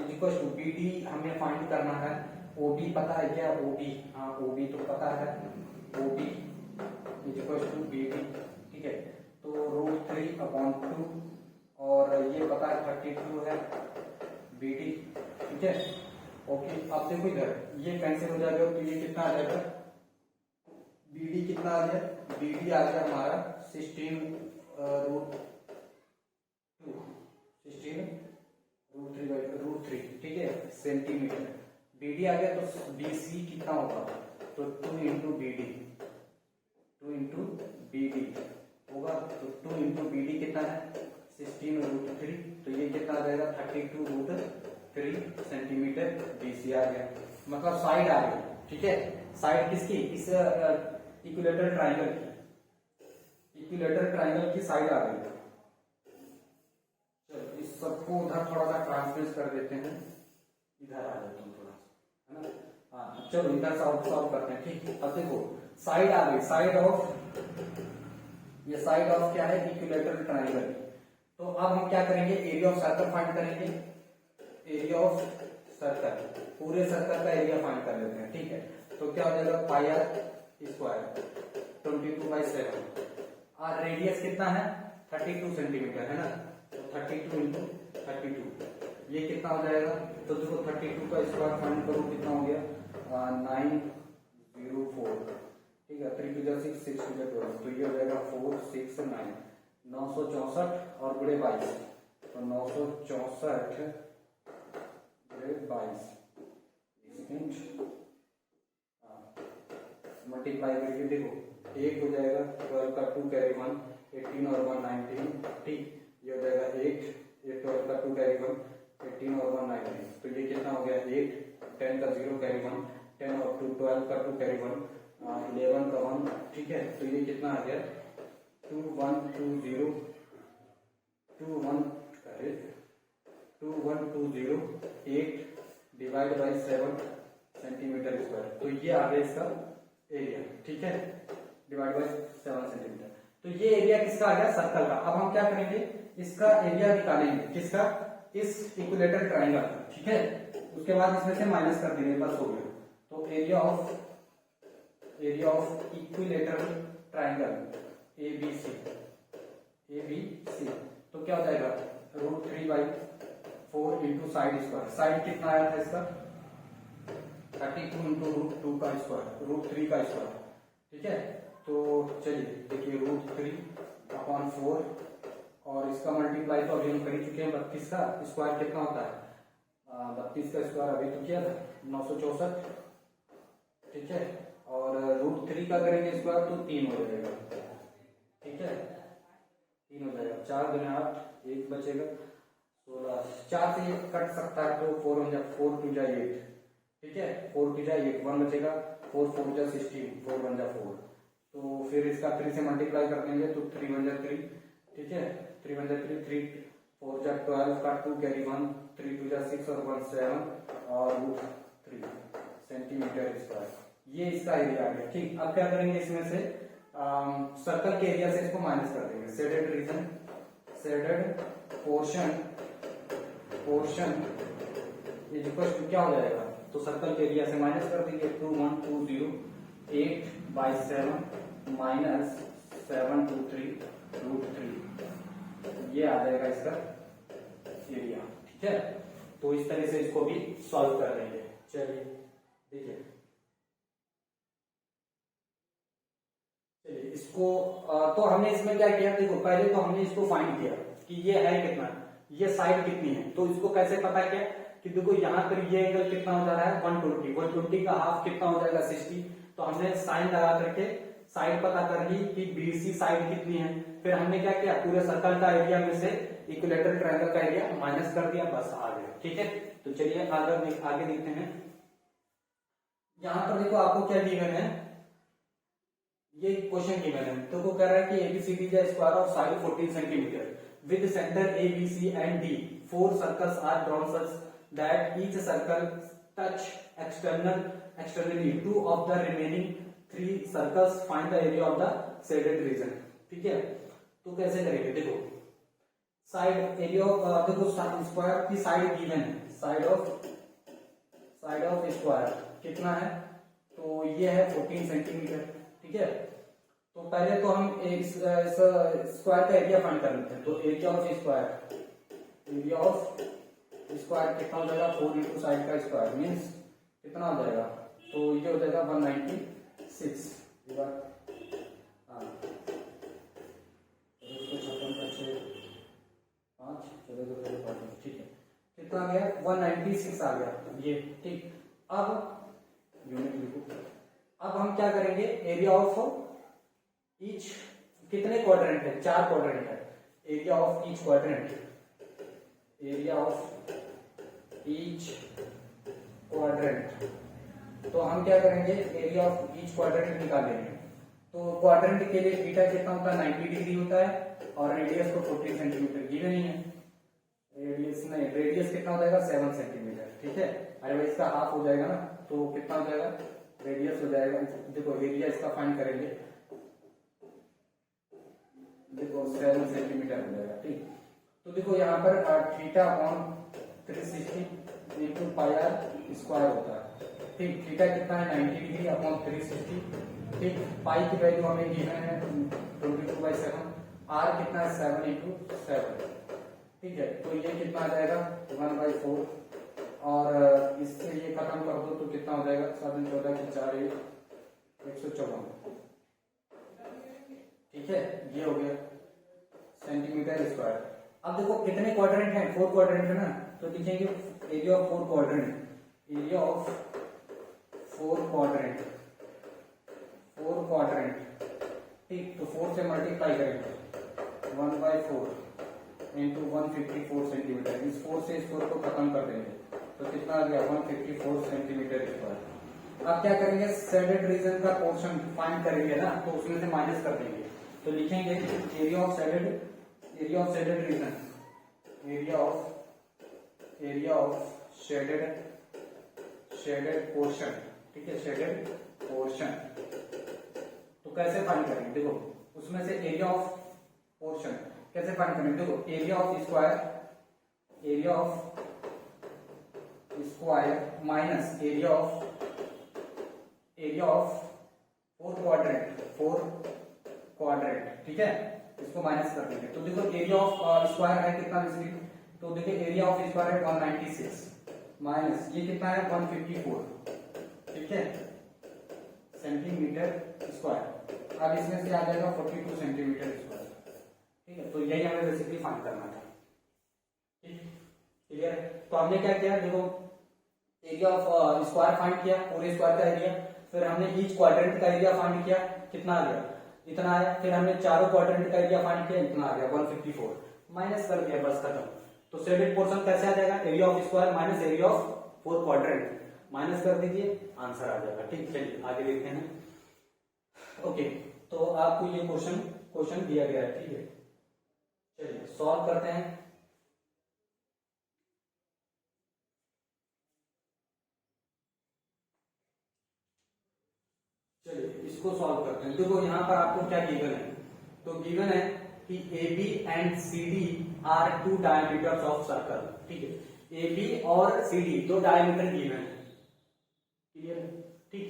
इक्वल टू बीडी हमें फाइंड करना है, ओबी पता है क्या, ओबी, हाँ ओबी तो पता है, ओबी इक्वल टू बीडी। ठीक है, तो √3/2 और ये पता है 32 है बीडी। ठीक है, ओके, अब देखो इधर ये कैंसिल हो जाएगा, तो ये कितना आ जाएगा, बीडी कितना आ गया, बीडी आ गया हमारा 16 सेंटीमीटर। BD आ गया तो BC कितना होगा, तो 2 इंटू BD होगा, तो 2 इंटू BD कितना है 16√3, तो ये कितना आ जाएगा 32√3 सेंटीमीटर BC आ गया, मतलब साइड आ गई। ठीक है, साइड किसकी, इस इक्विलेटरल ट्राइंगल की साइड आ गई। चलो इस सबको उधर थोड़ा सा ट्रांसलेट कर देते हैं, इधर आ जाते हैं थोड़ा सा, है ना। हाँ चलो इधर सॉल्व करते हैं। ठीक, अब देखो साइड आ गई, ये साइड ऑफ क्या है, इक्विलेटरल ट्राइंगल। तो अब हम क्या करेंगे, एरिया ऑफ सर्कल फाइंड करेंगे। एरिया ऑफ सर्कल, पूरे सर्कल का एरिया फाइंड कर लेते हैं। ठीक है, तो क्या हो जाएगा पाई आर स्क्वायर 22/7, और रेडियस कितना है 32 सेंटीमीटर है ना, तो 32 इंटू 32 ये कितना हो जाएगा, तो देखो 32 का स्क्वायर फाइंड करो कितना हो गया 904। ठीक है, 3 2 6 6 2 12, तो ये हो जाएगा 4 6 9 964 और गुणे 22, तो 964 गुणे 22 मल्टीप्लाई करके देखो 1 हो जाएगा 12 का 2 कैरी 1 18 और 1 19। ठीक, ये हो जाएगा 8 ये 12 का 2 कैरी 1 18 और 1 19, तो ये कितना हो गया 8 10 का 0 कैरी 1 10 और 2 12 का 2 कैरी 1 11 का 1। ठीक है, तो ये कितना आ गया 2120 डिवाइड बाई 7 सेंटीमीटर स्क्वायर, तो ये आ गया इसका एरिया। ठीक है, डिवाइड बाई 7 सेंटीमीटर, तो ये एरिया किसका आ गया सर्कल का। अब हम क्या करेंगे, इसका एरिया निकालेंगे किसका, इस इक्विलेटरल ट्राइंगल का। ठीक है, उसके बाद इसमें से माइनस कर देंगे, बस हो गया। तो area of equilateral triangle ABC, तो क्या हो जाएगा √3/4 इंटू साइड स्क्वायर। साइड कितना आया था इसका 32 इंटू √2 का स्क्वायर, √3 का स्क्वायर। ठीक है, तो चलिए देखिए √3/4 और इसका मल्टीप्लाई तो अभी हम कर ही चुके हैं। 32 का स्क्वायर कितना होता है 32 का स्क्वायर अभी तो किया था 964। ठीक है, और √3 का करेंगे स्क्वायर तो 3 हो जाएगा। ठीक है, 3 हो जाएगा, 4 गुना 8 1 बचेगा 16, 4 से 1 कट सकता है तो 4 हो जाए 4 2 जाए 8। ठीक है, 4 2 जाए 8 1 बचेगा 4 4 जाए 16 4 1 जाए 4, तो फिर इसका 3 से मल्टीप्लाई कर देंगे तो 3 1 जाए 3। ठीक है, 3 1 जाए 3 3 4 जाए 12 का 2 कैरी 1 3 2 जाए 6 और 1 7 और √3 सेंटीमीटर स्क्वायर, ये इसका एरिया आ गया। ठीक, अब क्या करेंगे, इसमें से सर्कल के एरिया से इसको माइनस कर देंगे। Shaded region, shaded portion is equal to क्या हो जाएगा, तो सर्कल के एरिया से माइनस कर देंगे 2120 8/7 माइनस 723 √3, ये आ जाएगा इसका एरिया। ठीक है, तो इस तरह से इसको भी सॉल्व कर लेंगे। चलिए देखिए, इसको तो हमने इसमें क्या किया, देखो पहले तो हमने इसको फाइंड किया कि ये है कितना, ये साइड कितनी है। तो इसको कैसे पता किया कि देखो यहाँ पर ये एंगल कितना हो जा रहा है 120 का हाफ कितना हो जाएगा 60, तो हमने साइन लगा करके साइड पता कर ली कि BC साइड कितनी है। फिर हमने क्या किया, पूरे सर्कल का एरिया में से इक्विलेटरल ट्रायंगल का एरिया माइनस कर दिया, बस आ गया। ठीक है, तो चलिए आगे देखते हैं। यहाँ पर देखो आपको क्या गिवन है, ये क्वेश्चन गिवन है, तो वो कह रहा है कि ABCD is square of side 14 cm with center ABC and D. 4 circles are drawn such that each circle touch externally 2 of the remaining 3 circles. Find the area of the shaded region. ठीक है, तो कैसे करेंगे, देखो side area देखो square की side given है, side of square कितना है, तो ये है 14 सेंटीमीटर। ठीक है, तो पहले तो हम एक स्क्वायर का एरिया फाइंड कर लेते हैं। तो एरिया ऑफ स्क्वायर कितना हो जाएगा 4 इंटू साइड का स्क्वायर मीन्स कितना हो जाएगा, तो ये हो जाएगा 196। हाँ, 56 5 चलो ठीक है, कितना कितना आ गया 196 आ गया ये, ठीक। अब यूनिट लिखो। अब हम क्या करेंगे, एरिया ऑफ ईच, कितने क्वाड्रेंट है, 4 क्वाड्रेंट है, area of each quadrant, area of each quadrant. तो हम क्या करेंगे, एरिया ऑफ ईच क्वाड्रेंट निकालेंगे। तो क्वाड्रेंट के लिए थीटा कितना होता है 90 डिग्री होता है और रेडियस को 40 सेंटीमीटर गिवन ही है। रेडियस नहीं, रेडियस कितना हो जाएगा 7 सेंटीमीटर, ठीक है। अरे भाई इसका हाफ हो जाएगा ना, तो कितना हो जाएगा, रेडियस हो जाएगा, देखो एरिया इसका फाइंड करेंगे, देखो 7 सेंटीमीटर हो जाएगा, ठीक। तो देखो यहाँ पर theta upon 360 into pi r square होता है, ठीक। थीटा कितना है 90 डिग्री अपॉन 360, ठीक। पाई की वैल्यू हमें गिवन है 22/7, आर कितना है 7 इंटू 7, ठीक है। तो ये कितना आ जाएगा 1/4 और इससे ये खत्म कर दो तो कितना हो जाएगा 7 14 की 4 154, ठीक है। ये हो गया सेंटीमीटर स्क्वायर। अब देखो कितने क्वाड्रेंट हैं, 4 क्वाड्रेंट है ना, तो लिखेंगे area of 4 quadrant, area of 4 quadrant, 4 quadrant, ठीक। तो 4 से मल्टीप्लाई करेंगे 1/4 इंटू 154 सेंटीमीटर, इस 4 से इस 4 को खत्म कर देंगे तो कितना आ गया 154 सेंटीमीटर स्क्वायर। अब क्या करेंगे, शेडेड रीजन का पोर्शन फाइंड करेंगे ना, तो उसमें से माइनस कर देंगे, तो लिखेंगे area of shaded region, area of shaded portion, ठीक है, शेडेड पोर्शन। तो कैसे फाइंड करेंगे, देखो उसमें से एरिया ऑफ पोर्शन कैसे फाइंड करेंगे, देखो area of square minus area of 4 quadrant, ठीक है, इसको माइनस कर देंगे। तो देखो एरिया ऑफ स्क्वायर है कितना बेसिकली, तो देखिए एरिया ऑफ स्क्वायर है 196 माइनस ये कितना है 154, ठीक है, सेंटीमीटर स्क्वायर। अब इसमें से आ जाएगा 42 सेंटीमीटर स्क्वायर, ठीक है। तो यही हमें बेसिकली फाइंड करना था, ठीक, क्लियर है। तो हमने क्या किया, देखो एरिया ऑफ स्क्वायर फाइंड किया, पूरे स्क्वायर का एरिया, फिर हमने ईच क्वाड्रेंट का एरिया फाइंड किया, कितना आ गया इतना आया, फिर हमने चारों क्वाड्रेंट का एरिया फाइंड किया, इतना आ गया 154, माइनस कर दिया, बस खत्म। तो शेडेड पोर्शन कैसे आ जाएगा, area of square minus area of 4 quadrant, minus कर दीजिए, आंसर आ जाएगा, ठीक। चलिए आगे देखते हैं। ओके, तो आपको ये क्वेश्चन दिया गया है, ठीक है। चलिए सॉल्व करते हैं। चलिए इसको सॉल्व करते हैं। देखो यहाँ पर आपको क्या गिवन है, तो गिवन है कि AB and CD are 2 diameters of circle, ठीक है। AB और CD 2 डायमीटर गिवन है, क्लियर, ठीक।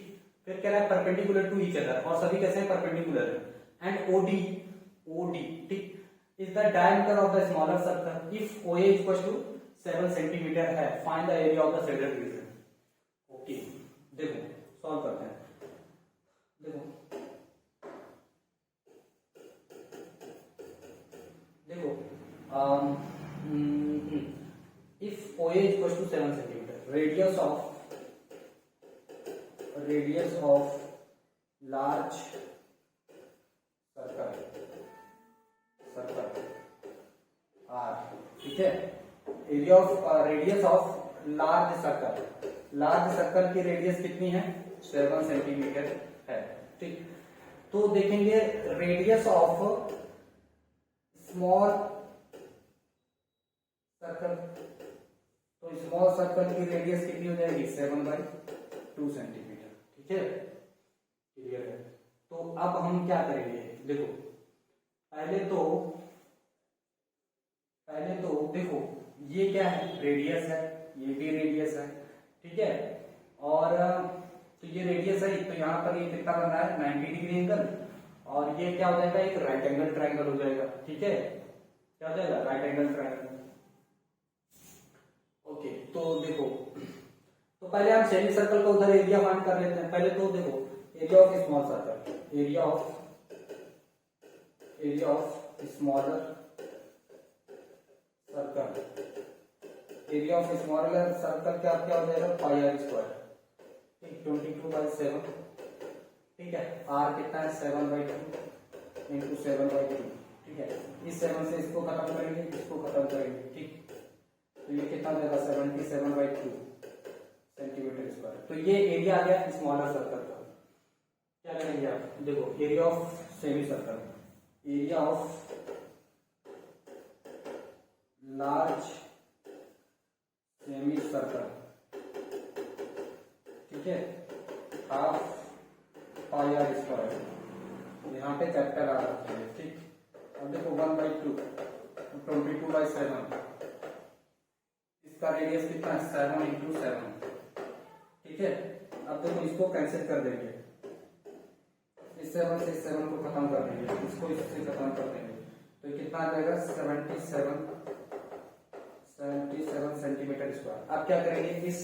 फिर कह रहा है परपेंडिकुलर टू ईच अदर, और सभी कैसे हैं परपेंडिकुलर है, एंड OD, ठीक, is the diameter of the smaller circle if OA equal to 7 centimetre है, find the area of the shaded region. Okay, देखो सॉल्व करते हैं। देखो if OA is equal to 7 centimeter, radius of large circle R, ठीक है, radius of large circle की radius कितनी है 7 सेंटीमीटर है, ठीक। तो देखेंगे रेडियस ऑफ स्मॉल सर्कल, तो स्मॉल सर्कल की रेडियस कितनी हो जाएगी 7/2 सेंटीमीटर, ठीक है, क्लियर है। तो अब हम क्या करेंगे, देखो पहले तो देखो ये क्या है रेडियस है, ये भी रेडियस है, ठीक है, और तो ये रेडियस है, तो यहाँ पर ये कितना बन रहा है 90 डिग्री एंगल, और ये क्या हो जाएगा एक राइट एंगल ट्रायंगल हो जाएगा, ठीक है, क्या हो जाएगा राइट एंगल ट्रायंगल। ओके, तो देखो तो पहले हम सेमी सर्कल का उधर एरिया फाइंड कर लेते हैं। पहले तो देखो area of small circle, area of smaller circle, area of smaller circle क्या क्या हो जाएगा पाई आर स्क्वायर, ठीक 22/7, ठीक है। आर कितना है 7/2 इंटू 7/2, ठीक है। इस 7 से इसको खत्म करेंगे, इसको खत्म करेंगे, ठीक। तो ये कितना हो जाएगा 77/2 सेंटीमीटर स्क्वायर। तो ये एरिया आ गया स्मॉलर सर्कल का। क्या करेंगे आप, देखो area of semi circle, area of large semi circle, ठीक है, हाफ पाई आर स्क्वायर, यहाँ पे कैपिटल आ रखते हैं, ठीक। अब देखो 1/2 22/7, इसका रेडियस कितना है 7 इंटू 7, ठीक है। अब देखो इसको कैंसिल कर देंगे, इस 7 से इस 7 को खत्म कर देंगे, इसको इससे खत्म कर देंगे, तो कितना आ जाएगा 77 सेंटीमीटर स्क्वायर। अब क्या करेंगे, इस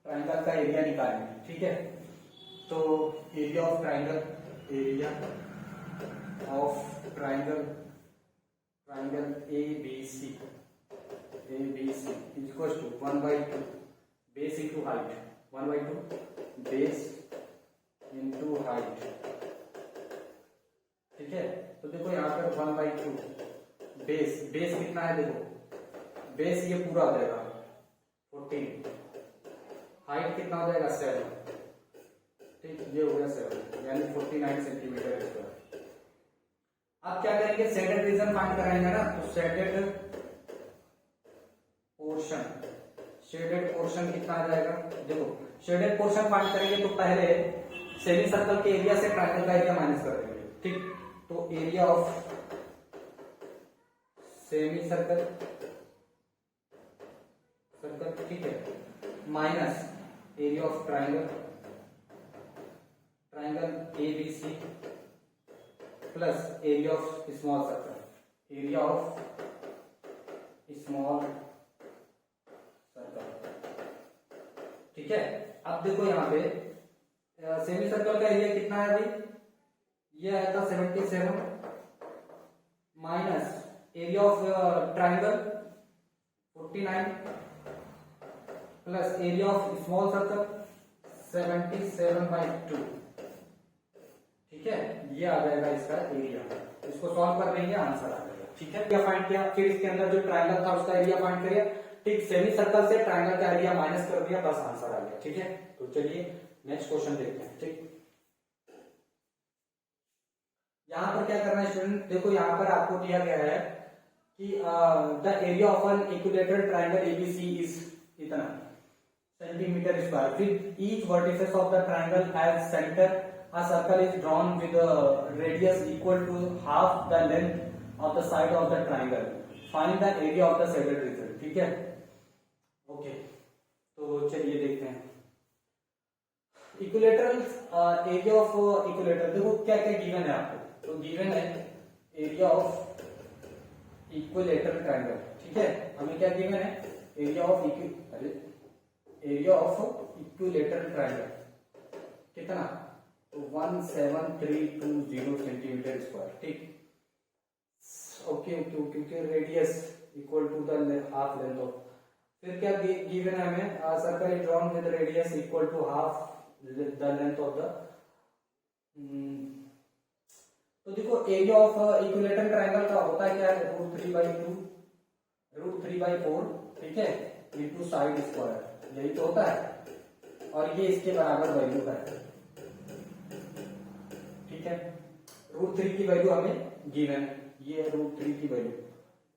ट्राइंगल का एरिया निकालेंगे, ठीक है। तो area of triangle, area of triangle, triangle ABC equals to 1/2 base into height, 1/2 base into height, ठीक है। तो देखो यहाँ पर 1/2 बेस कितना है, देखो बेस ये पूरा हो जाएगा 14, हाइट कितना हो जाएगा 7, ठीक, ये हो गया 7 यानी 49 सेंटीमीटर स्क्वायर। आप क्या करेंगे, शेडेड रीजन फाइंड कराएंगे ना, तो शेडेड पोर्शन कितना आ जाएगा, देखो शेडेड पोर्शन फाइंड करेंगे तो पहले सेमी सर्कल के एरिया से ट्रायंगल का एरिया माइनस कर देंगे, ठीक। तो एरिया ऑफ सेमी सर्कल, ठीक है, minus area of triangle ABC plus area of small circle, area of small circle, ठीक है। अब देखो यहाँ पे सेमी सर्कल का एरिया कितना है भाई, ये आया था 77 minus area of triangle 49 plus area of small circle 77/2, ठीक है। ये आ जाएगा इसका एरिया, इसको सॉल्व कर लेंगे आंसर आ जाएगा, ठीक है। क्या फाइंड किया, फिर इसके अंदर जो ट्रायंगल था उसका एरिया फाइंड करिए, ठीक। सेमी सर्कल से ट्रायंगल का एरिया माइनस कर दिया, बस आंसर आ गया, ठीक है। तो चलिए नेक्स्ट क्वेश्चन देखते हैं, ठीक। यहां पर क्या करना है स्टूडेंट, देखो यहां पर आपको दिया गया है कि the area of N equilateral triangle ABC is इतना सेंटीमीटर स्क्वायर, फिर each vertices of the triangle has centre, a circle is drawn with a radius equal to half the length of the side of the triangle, find the area of the shaded region, ठीक है। Okay, तो चलिए देखते हैं equilateral area of equilateral. देखो क्या क्या given है आपको, तो गिवन है एरिया ऑफ इक्विलेटरल ट्रायंगल, ठीक है। हमें क्या गिवन है, एरिया ऑफ इक्विलेटरल ट्रायंगल कितना, तो 17320 सेंटीमीटर स्क्वायर, ठीक। Okay okay okay okay, radius equal to the half length of, फिर क्या गिवन है हमें, circle is drawn with radius equal to half the length of the, तो देखो एरिया ऑफ इक्विलेटरल ट्रायंगल का होता है क्या है, √3/4, ठीक है, इंटू साइड स्क्वायर, यही तो होता है, और ये इसके बराबर वैल्यू का है, ठीक है। √3 की वैल्यू हमें गिवन है, ये है √3 की वैल्यू,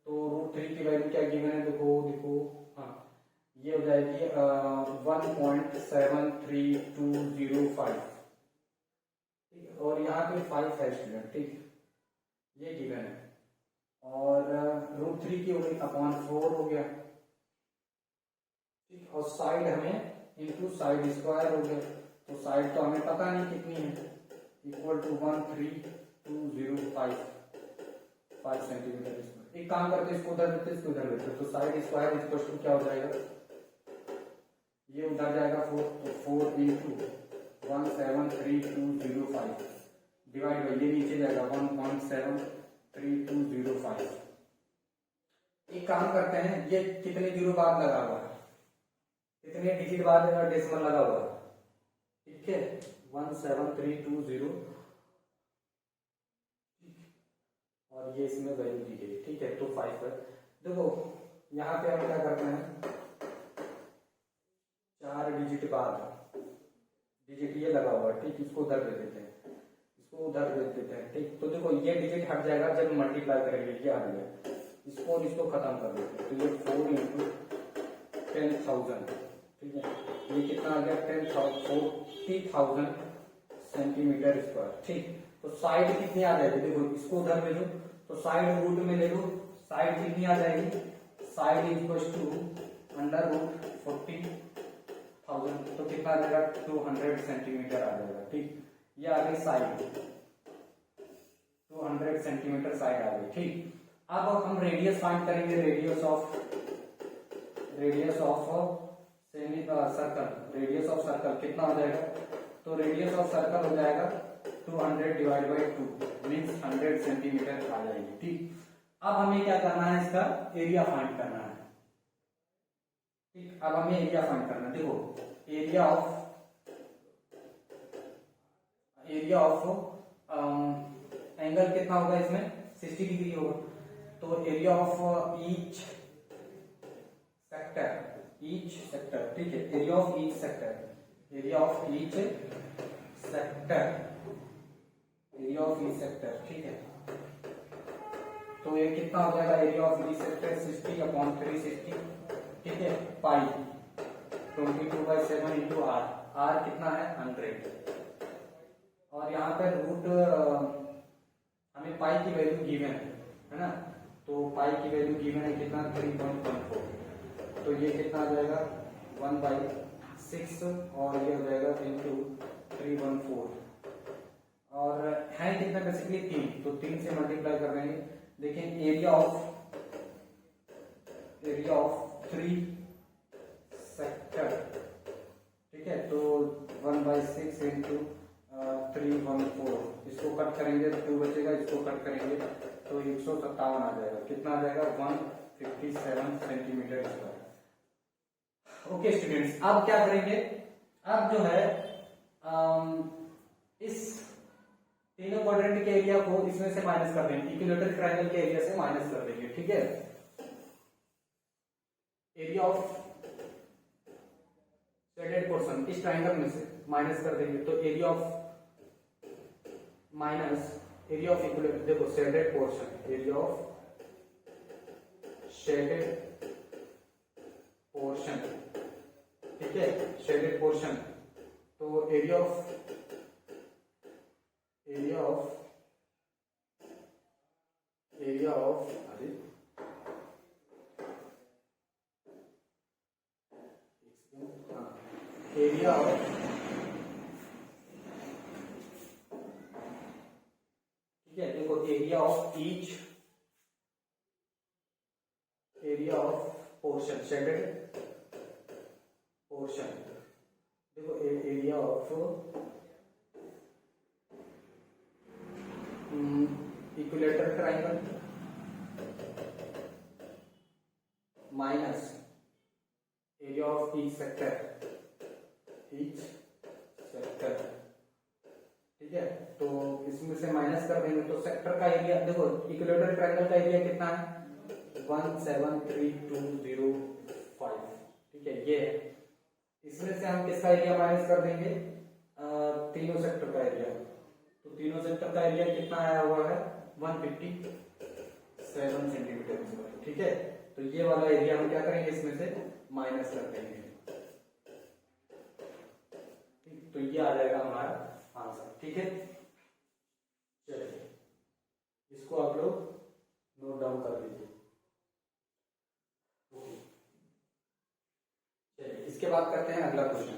तो √3 की वैल्यू क्या गिवन है, देखो हाँ, ये हो जाएगी 1.73205, ठीक, और यहाँ पे 5 है स्टूडेंट, ठीक, ये गिवन है, और √3 की हो गई अपॉन 4 हो गया, ठीक, और साइड हमें इंटू साइड स्क्वायर हो गया, तो साइड तो हमें पता नहीं कितनी है, इक्वल टू 13205 सेंटीमीटर स्क्वायर। एक काम करते इसको उधर देते, इसको उधर देते, तो साइड स्क्वायर इक्वल टू क्या हो जाएगा, ये उधर जाएगा 4, तो 4 इंटू 1732005 डिवाइड बाई ये नीचे जाएगा 1.73205, एक काम करते हैं, ये कितने जीरो बाद लगा हुआ है, कितने डिजिट बाद डेसिमल लगा हुआ है, ठीक है 17320 और ये इसमें वैल्यू दी गई, ठीक है। तो 5 है। देखो यहाँ पे हम क्या करते हैं, 4 डिजिट बाद डिजिट ये लगा हुआ है, ठीक, इसको उधर दे देते हैं, इसको उधर दे देते हैं, ठीक। तो देखो ये डिजिट हट जाएगा जब मल्टीप्लाई करेंगे, ये आ गया, इसको और इसको खत्म कर देते हैं। तो ये 4 इंटू 10,000, ठीक है, ये कितना आ गया 40,000 सेंटीमीटर स्क्वायर, ठीक। तो साइड कितनी आ जाएगी, देखो इसको उधर ले लो, तो साइड रूट में ले लो, साइड कितनी आ जाएगी, side equal to under root 40,000, तो कितना आ जाएगा 200 सेंटीमीटर आ जाएगा, ठीक। ये आ गई साइड, 200 सेंटीमीटर साइड आ गई, ठीक। अब हम रेडियस फाइंड करेंगे, radius of semi circle, radius of circle कितना हो जाएगा, तो रेडियस ऑफ सर्कल हो जाएगा 200 डिवाइड बाई 2 मीन्स 100 सेंटीमीटर आ जाएगी, ठीक। अब हमें क्या करना है, इसका एरिया फाइंड करना है, ठीक। अब हमें एरिया फाइंड करना है, देखो एरिया ऑफ एंगल कितना होगा इसमें 60 डिग्री होगा, तो एरिया ऑफ ईच सेक्टर, ठीक है, एरिया ऑफ ईच सेक्टर, ठीक है। तो ये कितना हो जाएगा, एरिया ऑफ ईच सेक्टर 60/360, ठीक है, पाई 22/7 इंटू आर कितना है 100, और यहाँ पे रूट हमें पाई की वैल्यू गिवन है ना, तो पाई की वैल्यू गिवन है कितना 3.14, तो ये कितना आ जाएगा 1/6 और ये हो जाएगा इंटू 314, और है कितना बेसिकली 3, तो 3 से मल्टीप्लाई कर देंगे। देखिए एरिया ऑफ 3 सेक्टर, ठीक है, तो 1/6 इंटू 314, इसको कट करेंगे 2 बचेगा, इसको कट करेंगे तो 157 आ जाएगा, कितना आ जाएगा 157 सेंटीमीटर स्क्वायर। ओके स्टूडेंट्स, अब क्या करेंगे, अब जो है इस तीनों क्वाड्रेंट के एरिया को इसमें से माइनस कर देंगे, इक्विलेटरल ट्रायंगल के एरिया से माइनस कर देंगे, ठीक है। एरिया ऑफ शेडेड पोर्शन इस ट्रायंगल में से माइनस कर देंगे, तो एरिया ऑफ इक्विलेटरल, देखो shaded portion, area of shaded portion, ठीक है, शेडेड पोर्शन, तो एरिया ऑफ ठीक है, देखो area of portion, shaded portion, देखो area of equilateral triangle minus area of each sector, ठीक है, तो इसमें से माइनस कर देंगे, तो सेक्टर का एरिया, देखो इक्विलेटरल ट्रायंगल का एरिया कितना है 173,205, ठीक है, ये है। इसमें से हम किसका एरिया माइनस कर देंगे, तीनों सेक्टर का एरिया, तो तीनों सेक्टर का एरिया कितना आया हुआ है 157 सेंटीमीटर स्क्वायर, ठीक है। तो ये वाला एरिया हम क्या करेंगे, इसमें से माइनस कर देंगे, तो ये आ जाएगा हमारा आंसर, ठीक है। चलिए इसको आप लोग नोट डाउन कर लीजिए, चलिए इसके बाद करते हैं अगला क्वेश्चन।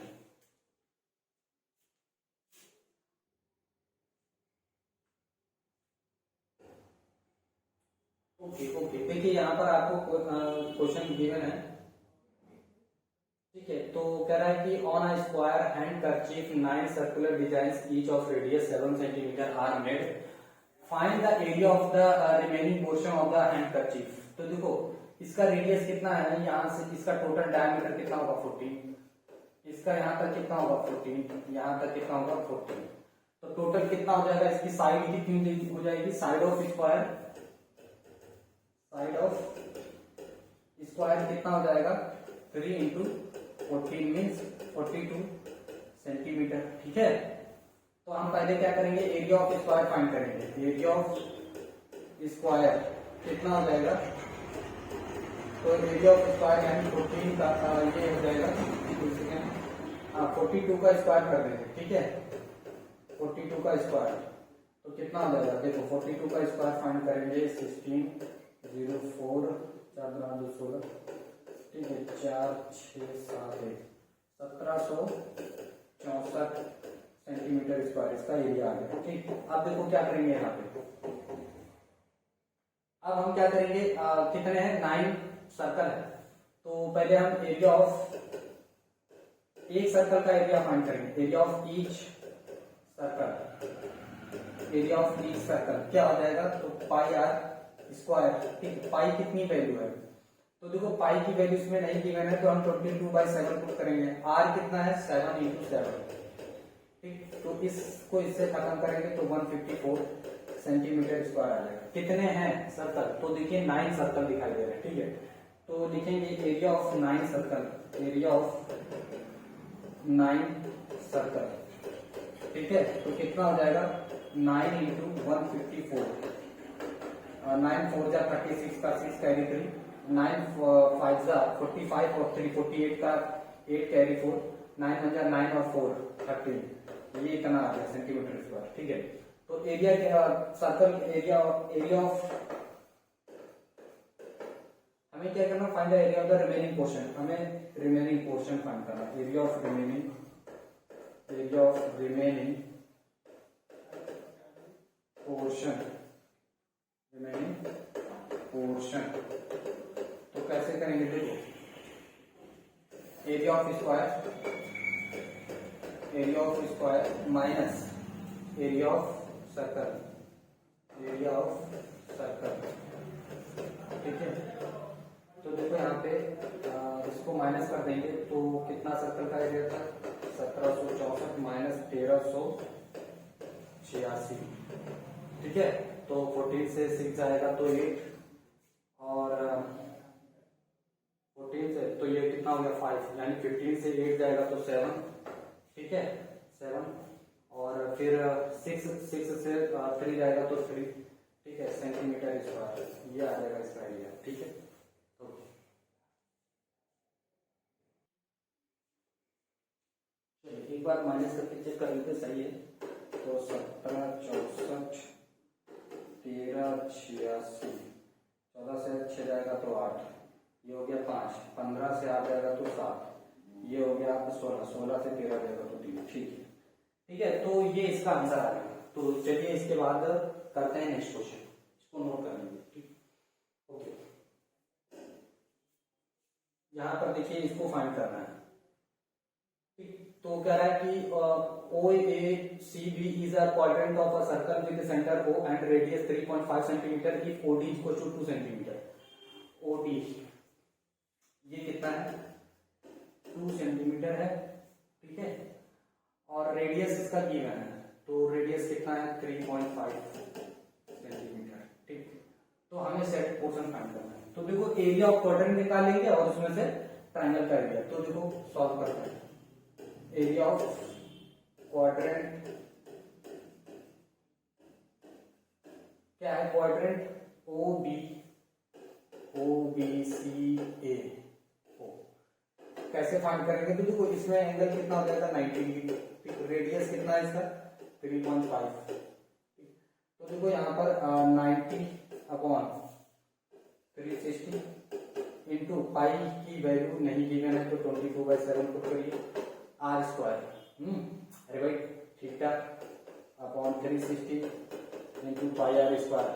ओके, देखिए यहाँ पर आपको क्वेश्चन गिवन है, ठीक है, तो कह रहा है कि on a square handkerchief 9 circular designs each of radius 7 centimetre are made, find the area of the remaining portion of the handkerchief. तो देखो इसका रेडियस कितना है, यहाँ से इसका टोटल डायमीटर कितना होगा 14, इसका यहाँ तक कितना होगा 14, यहाँ तक कितना होगा 14, तो टोटल कितना हो जाएगा, इसकी साइड कितनी हो जाएगी, side of square, side of square कितना हो जाएगा 3 इंटू 14 मीन्स 42 सेंटीमीटर। ठीक है, तो हम पहले क्या करेंगे, एरिया ऑफ स्क्वायर फाइंड करेंगे। एरिया ऑफ स्क्वायर कितना हो जाएगा, तो एरिया ऑफ स्क्वायर यानी 14 का ये हो जाएगा 42 का स्क्वायर कर देंगे। ठीक है, 42 का स्क्वायर तो कितना हो जाएगा, देखो 42 का स्क्वायर फाइंड करेंगे 16 04 4 2 16, ठीक है 4 6 7 1764 सेंटीमीटर स्क्वायर इसका एरिया आ गया। ठीक, अब देखो क्या करेंगे यहाँ पे, अब हम क्या करेंगे, कितने हैं 9 सर्कल है, तो पहले हम एरिया ऑफ एक सर्कल का एरिया फाइंड करेंगे। Area of each circle, area of each circle क्या हो जाएगा, तो पाई आर स्क्वायर। ठीक, पाई कितनी वैल्यू है, तो देखो पाई की वैल्यू इसमें नहीं गिवन है, तो हम 22/7 पुट करेंगे। आर कितना है 7 इंटू 7। ठीक, तो इसको इससे खत्म करेंगे तो 154 सेंटीमीटर स्क्वायर आ जाएगा। कितने हैं सर्कल, तो देखिए 9 सर्कल दिखाई दे रहे हैं। ठीक है, तो लिखेंगे area of 9 circle, area of 9 circle. ठीक है, तो कितना हो जाएगा 9 इंटू 154, 9 4 जा 36 का 6 कैरी 3, 9 5 जा 45 और 3 48 का 8 कैरी 4, 9 1 जा 9 और 4 13, ये इतना आ गया सेंटीमीटर स्क्वायर। ठीक है, तो एरिया सर्कल एरिया ऑफ, हमें क्या करना, find the area of the remaining portion, हमें रिमेनिंग पोर्शन फाइंड करना। Area of remaining portion, remaining portion, तो कैसे करेंगे, देखो area of square minus area of circle, ठीक है, तो देखो यहाँ पे इसको माइनस कर देंगे तो कितना सर्कल का एरिया था 1764 माइनस 1386। ठीक है, तो 14 से 6 जाएगा तो 8 और 14 से तो ये कितना हो गया 5, यानी 15 से 8 जाएगा तो 7। ठीक है 7 और फिर 6 से 3 जाएगा तो 3। ठीक है, सेंटीमीटर स्क्वायर ये आ जाएगा इसका एरिया। ठीक है, एक बार माइनस करके चेक कर लेते सही है, तो 17 64 13 86, 14 से 6 जाएगा तो 8, ये हो गया 5, 15 से 8 जाएगा तो 7, ये हो गया 16, 16 से 13 जाएगा तो 3। ठीक है, तो ये इसका आंसर आ गया। तो चलिए इसके बाद करते हैं नेक्स्ट क्वेश्चन, इसको नोट कर लीजिए। ठीक, ओके, यहाँ पर देखिए इसको फाइंड करना है। तो कह रहा है कि OACB is a quadrant of a circle with center O and radius 3.5 cm if OD is equal to 2 cm। OD ये कितना है 2 सेंटीमीटर है। ठीक है, और रेडियस इसका गिवन है, तो रेडियस कितना है 3.5 सेंटीमीटर। ठीक, तो हमें सेट पोर्शन फाइंड करना है। तो देखो एरिया ऑफ क्वाड्रेंट निकालेंगे और उसमें से ट्रायंगल का एरिया, तो देखो सॉल्व करते हैं। एरिया ऑफ क्वाड्रेंट क्या है, क्वाड्रेंट OBCA कैसे फाइंड करेंगे, तो देखो इसमें एंगल कितना हो जाएगा 90 डिग्री। रेडियस कितना है इसका 3.5। तो देखो यहाँ पर 90/360 इंटू पाई की वैल्यू नहीं गिवन है तो 22/7 पुट करिए, आर स्क्वायर अरे भाई theta upon 360 into pi r square,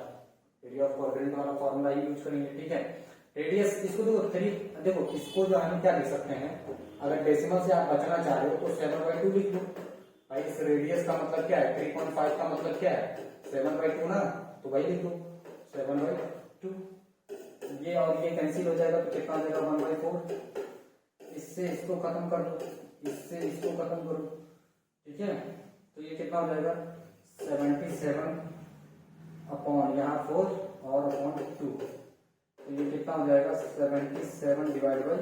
area of quadrant वाला फॉर्मूला यूज करेंगे। ठीक है, रेडियस इसको देखो इसको जो हम क्या लिख सकते हैं, अगर डेसिमल से आप बचना चाह रहे हो तो 7/2 लिख लो। भाई इस रेडियस का मतलब क्या है 3.5 का मतलब क्या है 7/2 ना, तो भाई लिख लो 7/2। ये और ये कैंसिल हो जाएगा तो कितना आ जाएगा 1/4। इससे इसको खत्म कर दो, इससे इसको खत्म करो, ठीक है। तो ये कितना हो जाएगा 77 अपॉन यहाँ 4 और अपॉन 2, तो ये कितना हो जाएगा 77 डिवाइड बाई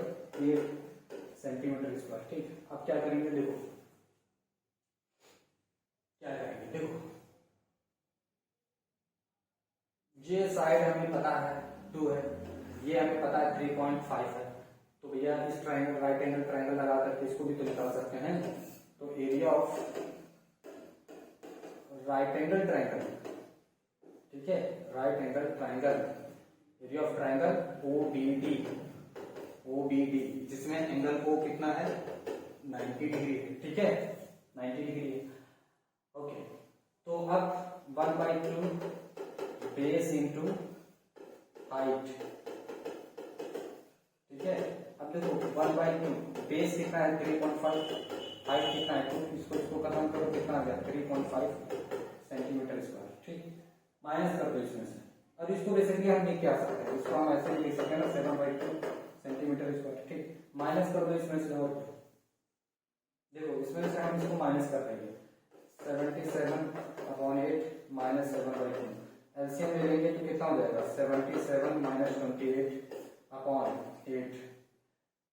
8 सेंटीमीटर स्क्वायर। ठीक, अब क्या करेंगे देखो, क्या करेंगे देखो, ये साइड हमें पता है 2 है, ये हमें पता है 3.5 है, तो भैया इस ट्राइंगल राइट एंगल ट्राइंगल लगा करके इसको भी तो निकाल सकते हैं। तो area of right angle triangle, ठीक है, right angle triangle, area of triangle OBD, OBD जिसमें एंगल O कितना है 90 डिग्री है, ठीक है 90 डिग्री है। ओके, तो अब 1/2 बेस इंटू हाइट, ठीक है। अब देखो 1/2 बेस कितना है 3.5, हाइट कितना है 2, इसको खत्म करो कितना आ गया 3.5 सेंटीमीटर स्क्वायर। ठीक, माइनस कर दो इसमें से। अब इसको बेसिकली हम लिख क्या सकते हैं, इसको हम ऐसे लिख सकते हैं ना 7/2 सेंटीमीटर स्क्वायर। ठीक, माइनस कर दो इसमें से, और देखो इसमें से हम इसको माइनस कर देंगे 77/8 माइनस 7/2, एलसीएम ले लेंगे तो कितना हो जाएगा 77 माइनस 28 अपॉन 8,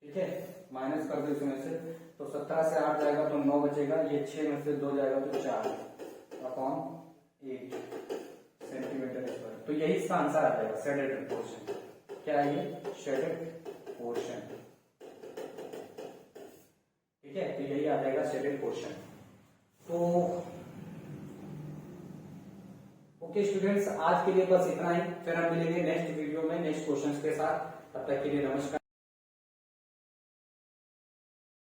ठीक है। माइनस कर दो इसमें से, तो 17 से 8 जाएगा तो 9 बचेगा, ये 6 में से 2 जाएगा तो 4 अपॉन 8 सेंटीमीटर स्क्वायर। तो यही इसका आंसर आ जाएगा, शेडेड पोर्शन। क्या है ये, शेडेड पोर्शन, ठीक है। तो यही आ जाएगा शेडेड पोर्शन। तो ओके स्टूडेंट्स, आज के लिए बस इतना ही, फिर हम मिलेंगे नेक्स्ट वीडियो में नेक्स्ट क्वेश्चंस के साथ। तब तक के लिए नमस्कार।